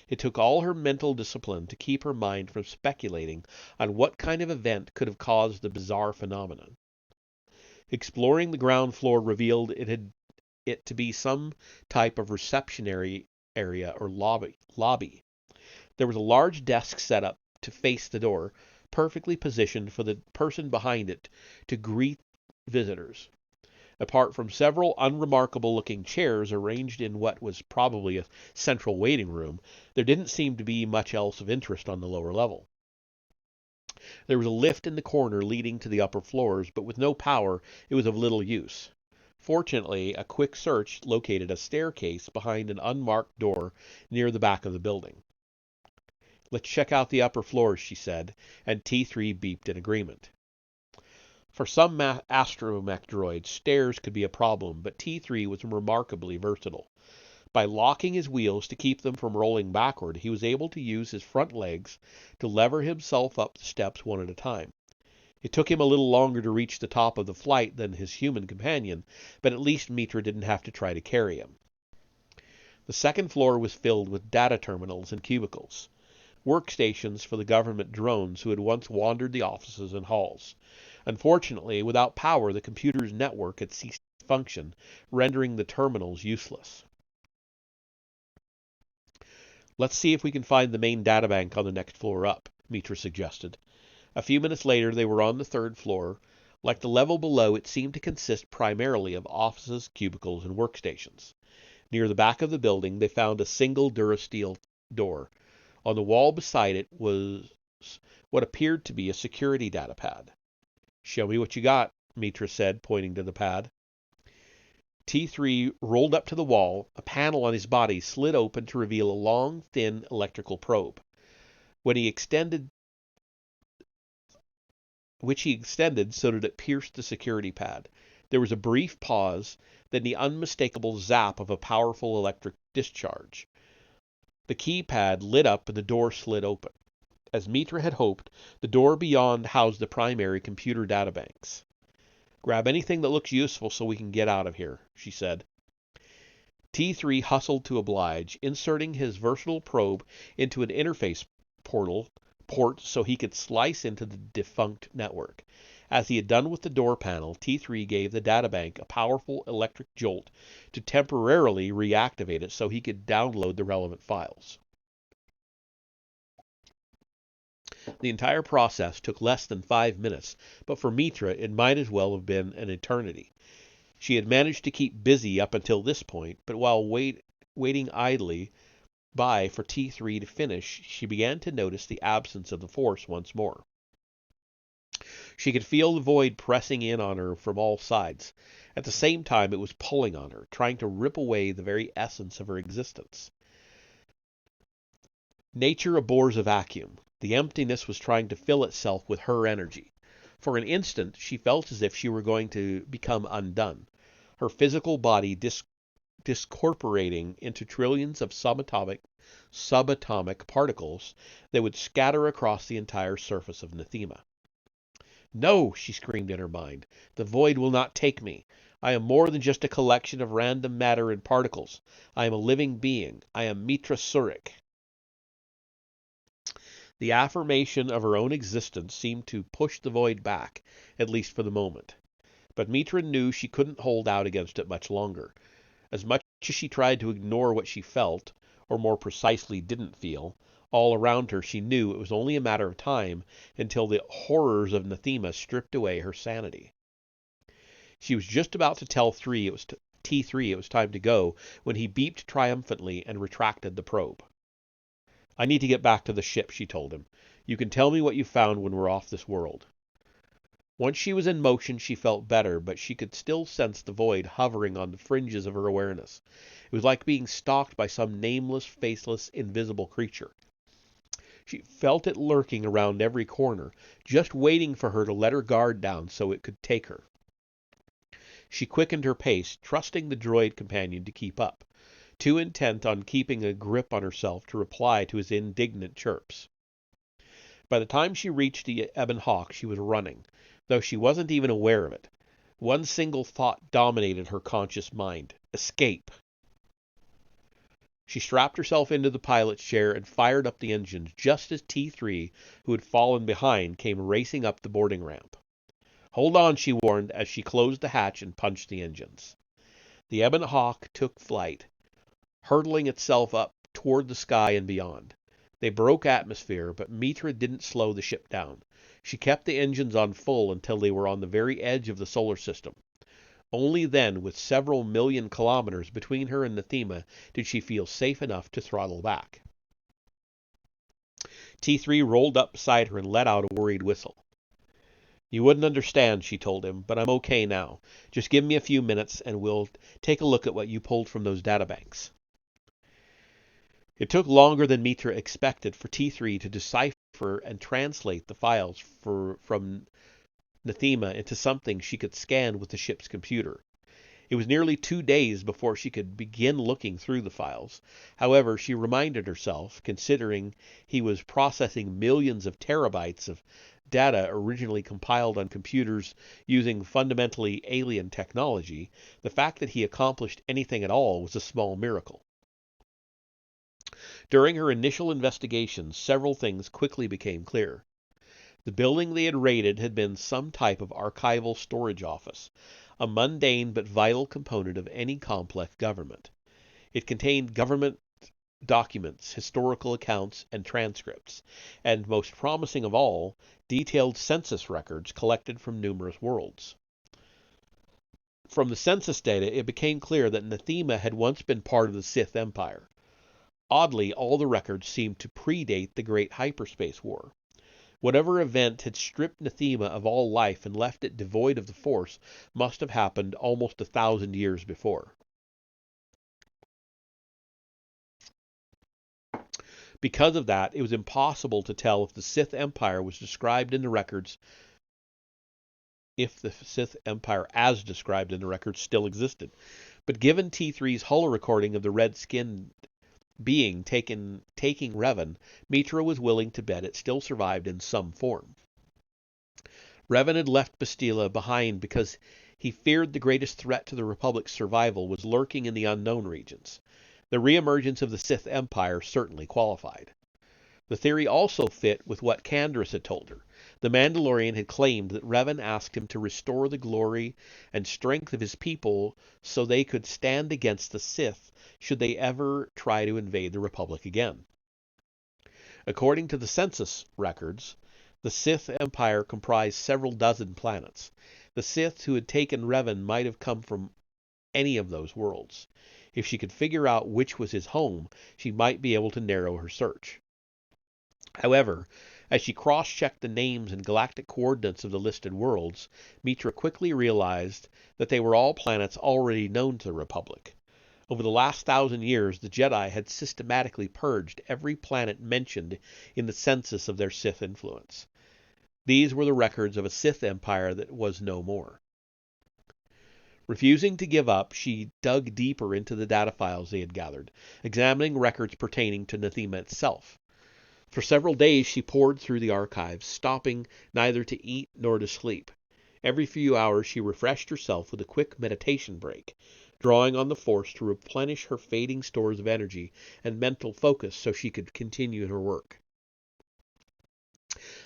It took all her mental discipline to keep her mind from speculating on what kind of event could have caused the bizarre phenomenon. Exploring the ground floor revealed it to be some type of reception area or lobby. There was a large desk set up to face the door, perfectly positioned for the person behind it to greet visitors. Apart from several unremarkable-looking chairs arranged in what was probably a central waiting room, there didn't seem to be much else of interest on the lower level. There was a lift in the corner leading to the upper floors, but with no power, it was of little use. Fortunately, a quick search located a staircase behind an unmarked door near the back of the building. Let's check out the upper floors, she said, and T3 beeped in agreement. For some astromech droids, stairs could be a problem, but T3 was remarkably versatile. By locking his wheels to keep them from rolling backward, he was able to use his front legs to lever himself up the steps one at a time. It took him a little longer to reach the top of the flight than his human companion, but at least Mitra didn't have to try to carry him. The second floor was filled with data terminals and cubicles, workstations for the government drones who had once wandered the offices and halls. Unfortunately, without power, the computer's network had ceased to function, rendering the terminals useless. Let's see if we can find the main databank on the next floor up, Mitra suggested. A few minutes later, they were on the 3rd floor. Like the level below, it seemed to consist primarily of offices, cubicles, and workstations. Near the back of the building, they found a single durasteel door. On the wall beside it was what appeared to be a security data pad. Show me what you got, Mitra said, pointing to the pad. T3 rolled up to the wall. A panel on his body slid open to reveal a long, thin electrical probe. When he extended, which he extended so that it pierced the security pad. There was a brief pause, then the unmistakable zap of a powerful electric discharge. The keypad lit up and the door slid open. As Mitra had hoped, the door beyond housed the primary computer databanks. "Grab anything that looks useful so we can get out of here," she said. T3 hustled to oblige, inserting his versatile probe into an interface port so he could slice into the defunct network. As he had done with the door panel, T3 gave the databank a powerful electric jolt to temporarily reactivate it so he could download the relevant files. The entire process took less than 5 minutes, but for Mitra it might as well have been an eternity. She had managed to keep busy up until this point, but while waiting idly by for T3 to finish, she began to notice the absence of the Force once more. She could feel the void pressing in on her from all sides. At the same time, it was pulling on her, trying to rip away the very essence of her existence. Nature abhors a vacuum. The emptiness was trying to fill itself with her energy. For an instant, she felt as if she were going to become undone, her physical body discorporating into trillions of subatomic particles that would scatter across the entire surface of Nathema. "No!" she screamed in her mind. "The void will not take me. I am more than just a collection of random matter and particles. I am a living being. I am Mitra Surik." The affirmation of her own existence seemed to push the void back, at least for the moment. But Mitra knew she couldn't hold out against it much longer. As much as she tried to ignore what she felt, or more precisely didn't feel, all around her she knew it was only a matter of time until the horrors of Nathema stripped away her sanity. She was just about to tell T3 it was time to go when he beeped triumphantly and retracted the probe. "I need to get back to the ship," she told him. "You can tell me what you found when we're off this world." Once she was in motion, she felt better, but she could still sense the void hovering on the fringes of her awareness. It was like being stalked by some nameless, faceless, invisible creature. She felt it lurking around every corner, just waiting for her to let her guard down so it could take her. She quickened her pace, trusting the droid companion to keep up, too intent on keeping a grip on herself to reply to his indignant chirps. By the time she reached the Ebon Hawk, she was running, though she wasn't even aware of it. One single thought dominated her conscious mind: escape. She strapped herself into the pilot's chair and fired up the engines just as T3, who had fallen behind, came racing up the boarding ramp. "Hold on," she warned as she closed the hatch and punched the engines. The Ebon Hawk took flight, hurtling itself up toward the sky and beyond. They broke atmosphere, but Mitra didn't slow the ship down. She kept the engines on full until they were on the very edge of the solar system. Only then, with several million kilometers between her and Nathema, did she feel safe enough to throttle back. T3 rolled up beside her and let out a worried whistle. "You wouldn't understand," she told him, "but I'm okay now. Just give me a few minutes and we'll take a look at what you pulled from those databanks." It took longer than Mitra expected for T3 to decipher and translate the files from Nathema into something she could scan with the ship's computer. It was nearly 2 days before she could begin looking through the files. However, she reminded herself, considering he was processing millions of terabytes of data originally compiled on computers using fundamentally alien technology, the fact that he accomplished anything at all was a small miracle. During her initial investigations, several things quickly became clear. The building they had raided had been some type of archival storage office, a mundane but vital component of any complex government. It contained government documents, historical accounts, and transcripts, and most promising of all, detailed census records collected from numerous worlds. From the census data, it became clear that Nathema had once been part of the Sith Empire. Oddly, all the records seemed to predate the Great Hyperspace War. Whatever event had stripped Nathema of all life and left it devoid of the Force must have happened almost 1,000 years before. Because of that, it was impossible to tell if the Sith Empire was described in the records, if the Sith Empire as described in the records still existed. But given T3's holo-recording of the red-skinned being taking Revan, Mitra was willing to bet it still survived in some form. Revan had left Bastila behind because he feared the greatest threat to the Republic's survival was lurking in the unknown regions. The reemergence of the Sith Empire certainly qualified. The theory also fit with what Canderous had told her. The Mandalorian had claimed that Revan asked him to restore the glory and strength of his people so they could stand against the Sith should they ever try to invade the Republic again. According to the census records, the Sith Empire comprised several dozen planets. The Sith who had taken Revan might have come from any of those worlds. If she could figure out which was his home, she might be able to narrow her search. However, as she cross-checked the names and galactic coordinates of the listed worlds, Mitra quickly realized that they were all planets already known to the Republic. Over the last 1,000 years, the Jedi had systematically purged every planet mentioned in the census of their Sith influence. These were the records of a Sith empire that was no more. Refusing to give up, she dug deeper into the data files they had gathered, examining records pertaining to Nathema itself. For several days she pored through the archives, stopping neither to eat nor to sleep. Every few hours she refreshed herself with a quick meditation break, drawing on the Force to replenish her fading stores of energy and mental focus so she could continue her work.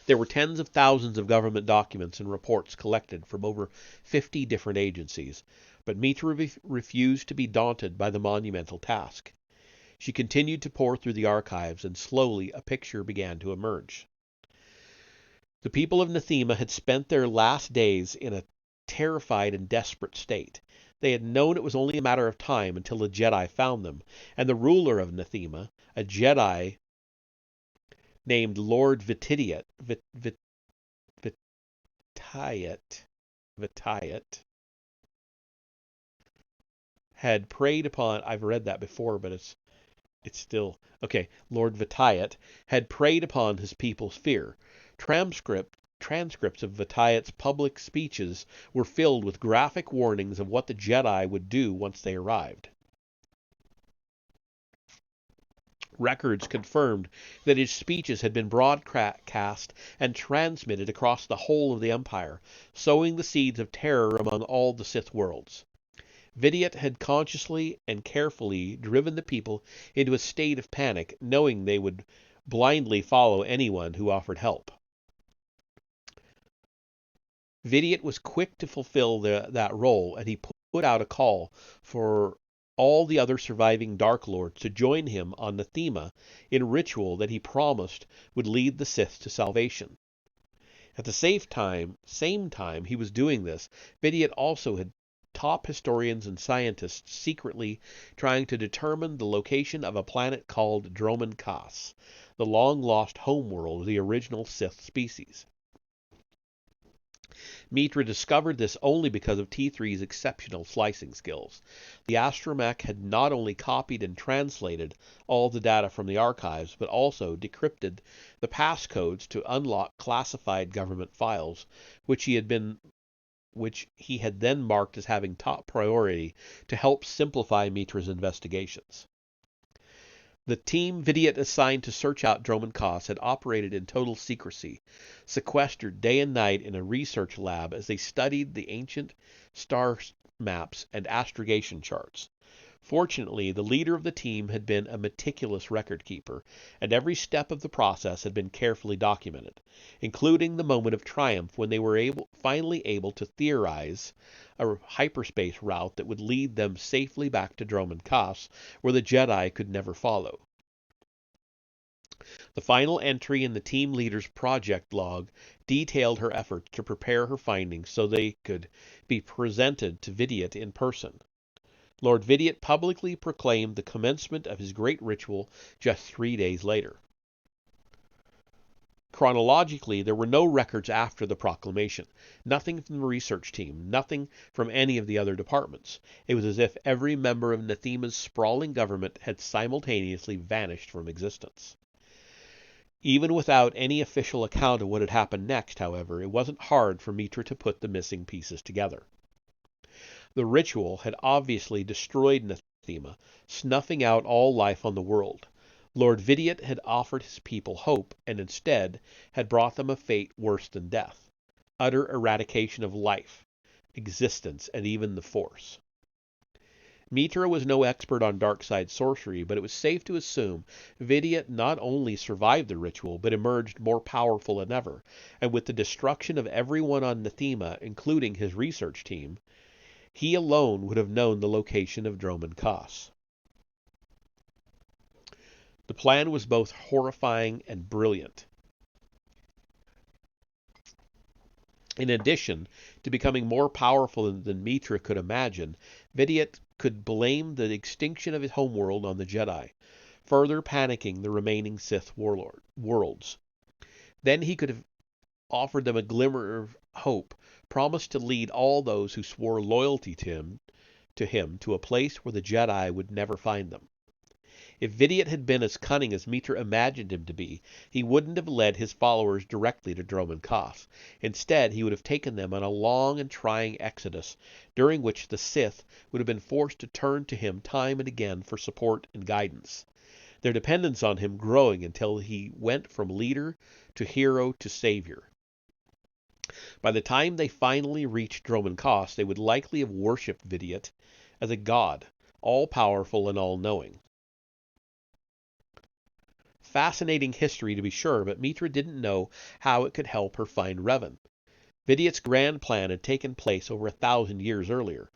There were tens of thousands of government documents and reports collected from over 50 different agencies, but Mitra refused to be daunted by the monumental task. She continued to pore through the archives, and slowly a picture began to emerge. The people of Nathema had spent their last days in a terrified and desperate state. They had known it was only a matter of time until the Jedi found them, and the ruler of Nathema, a Jedi named Lord Vitayet, had preyed upon. I've read that before, but it's still okay. Lord Vitayet had preyed upon his people's fear. Transcripts of Vitayet's public speeches were filled with graphic warnings of what the Jedi would do once they arrived. Records confirmed that his speeches had been broadcast and transmitted across the whole of the Empire, sowing the seeds of terror among all the Sith worlds. Vidiot had consciously and carefully driven the people into a state of panic, knowing they would blindly follow anyone who offered help. Vidiot was quick to fulfill that role, and he put out a call for all the other surviving Dark Lords to join him on Nathema in a ritual that he promised would lead the Sith to salvation. At the same time he was doing this, Vidiot also had top historians and scientists secretly trying to determine the location of a planet called Droman Kas, the long-lost homeworld of the original Sith species. Mitra discovered this only because of T3's exceptional slicing skills. The astromech had not only copied and translated all the data from the archives, but also decrypted the passcodes to unlock classified government files, which he had then marked as having top priority to help simplify Mitra's investigations. The team Vidiot assigned to search out Droman Kas had operated in total secrecy, sequestered day and night in a research lab as they studied the ancient star maps and astrogation charts. Fortunately, the leader of the team had been a meticulous record keeper, and every step of the process had been carefully documented, including the moment of triumph when they were finally able to theorize a hyperspace route that would lead them safely back to Droman Kas, where the Jedi could never follow. The final entry in the team leader's project log detailed her efforts to prepare her findings so they could be presented to Vidiot in person. Lord Vidiot publicly proclaimed the commencement of his great ritual just 3 days later. Chronologically, there were no records after the proclamation. Nothing from the research team, nothing from any of the other departments. It was as if every member of Nathima's sprawling government had simultaneously vanished from existence. Even without any official account of what had happened next, however, it wasn't hard for Mitra to put the missing pieces together. The ritual had obviously destroyed Nathema, snuffing out all life on the world. Lord Vidiot had offered his people hope, and instead had brought them a fate worse than death. Utter eradication of life, existence, and even the Force. Mitra was no expert on dark side sorcery, but it was safe to assume Vidiot not only survived the ritual, but emerged more powerful than ever, and with the destruction of everyone on Nathema, including his research team, he alone would have known the location of Droman Kos. The plan was both horrifying and brilliant. In addition to becoming more powerful than Mitra could imagine, Vidiot could blame the extinction of his homeworld on the Jedi, further panicking the remaining Sith worlds. Then he could have offered them a glimmer of hope, promised to lead all those who swore loyalty to him to a place where the Jedi would never find them. If Vidiot had been as cunning as Mitra imagined him to be, he wouldn't have led his followers directly to Droman Kos. Instead, he would have taken them on a long and trying exodus, during which the Sith would have been forced to turn to him time and again for support and guidance, their dependence on him growing until he went from leader to hero to savior. By the time they finally reached Droman Kos, they would likely have worshipped Vidiot as a god, all-powerful and all-knowing. Fascinating history, to be sure, but Mitra didn't know how it could help her find Revan. Vidiot's grand plan had taken place over 1,000 years earlier.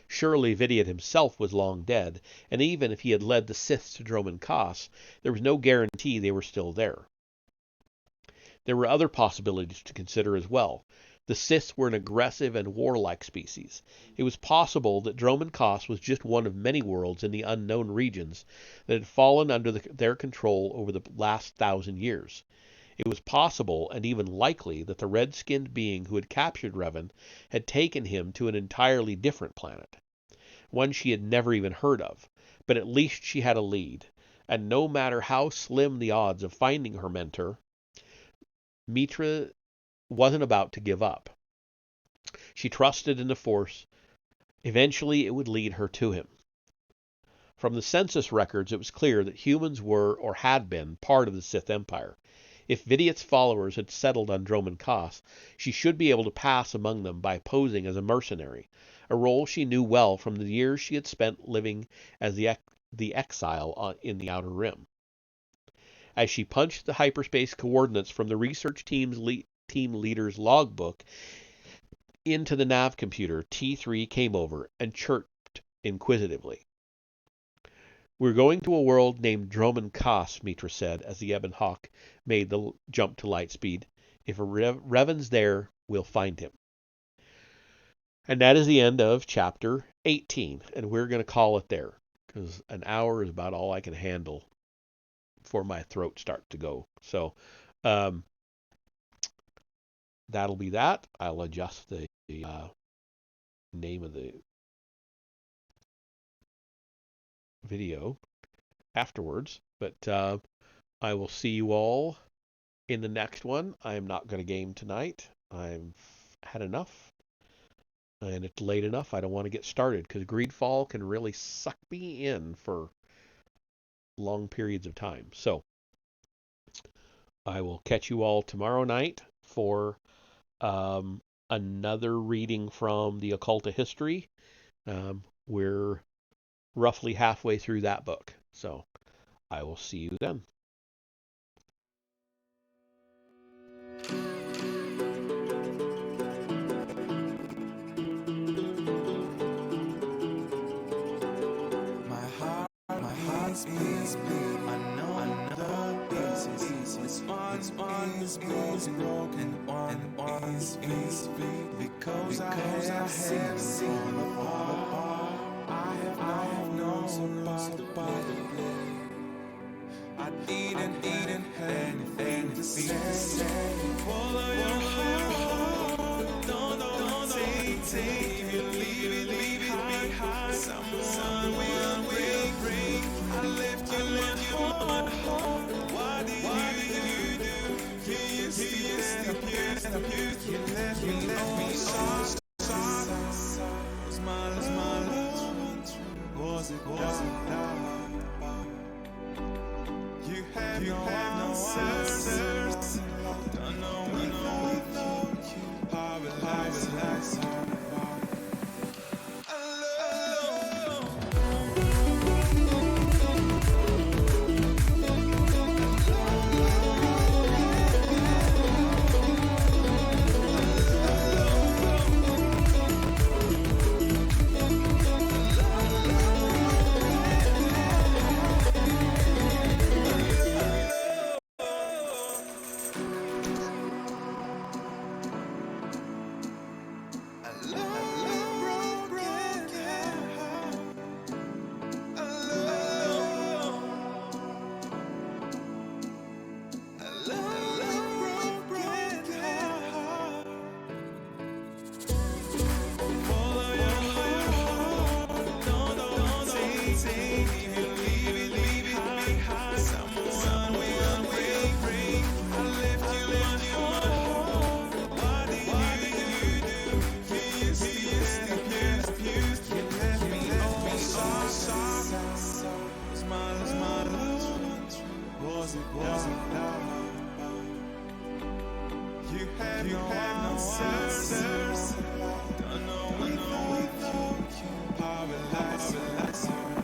Surely Vidiot himself was long dead, and even if he had led the Sith to Droman Kos, there was no guarantee they were still there. There were other possibilities to consider as well. The Sith were an aggressive and warlike species. It was possible that Droman Kos was just one of many worlds in the unknown regions that had fallen under their control over the last 1,000 years. It was possible, and even likely, that the red-skinned being who had captured Revan had taken him to an entirely different planet, one she had never even heard of, but at least she had a lead, and no matter how slim the odds of finding her mentor, Mitra wasn't about to give up. She trusted in the Force. Eventually it would lead her to him. From the census records, it was clear that humans were, or had been, part of the Sith Empire. If Vidiot's followers had settled on Droman Kos, she should be able to pass among them by posing as a mercenary, a role she knew well from the years she had spent living as the exile in the Outer Rim. As she punched the hyperspace coordinates from the research team leader's logbook into the nav computer, T3 came over and chirped inquisitively. "We're going to a world named Droman Kos," Mitra said, as the Ebon Hawk made the jump to light speed. "If Revan's there, we'll find him." And that is the end of chapter 18, and we're going to call it there, because an hour is about all I can handle before my throat starts to go. So that'll be that. I'll adjust the name of the video afterwards, but I will see you all in the next one. I'm not going to game tonight. I've had enough, and it's late enough. I don't want to get started because Greedfall can really suck me in for long periods of time. So I will catch you all tomorrow night for another reading from the Occulta History. We're roughly halfway through that book. So I will see you then. My heart's beats beat. I know the pieces. This one is broken. One is beat. Because I have seen all apart. I have known somebody. I didn't anything same. Follow your heart. Don't take it, leave it behind. Someone will bring. I left you in my heart. What did you do? You used to, you left me all. Was my love? Was it doubt? You have no answers. Don't know without you. I relax. Was it love? You have no answers. Don't know without you. I relax.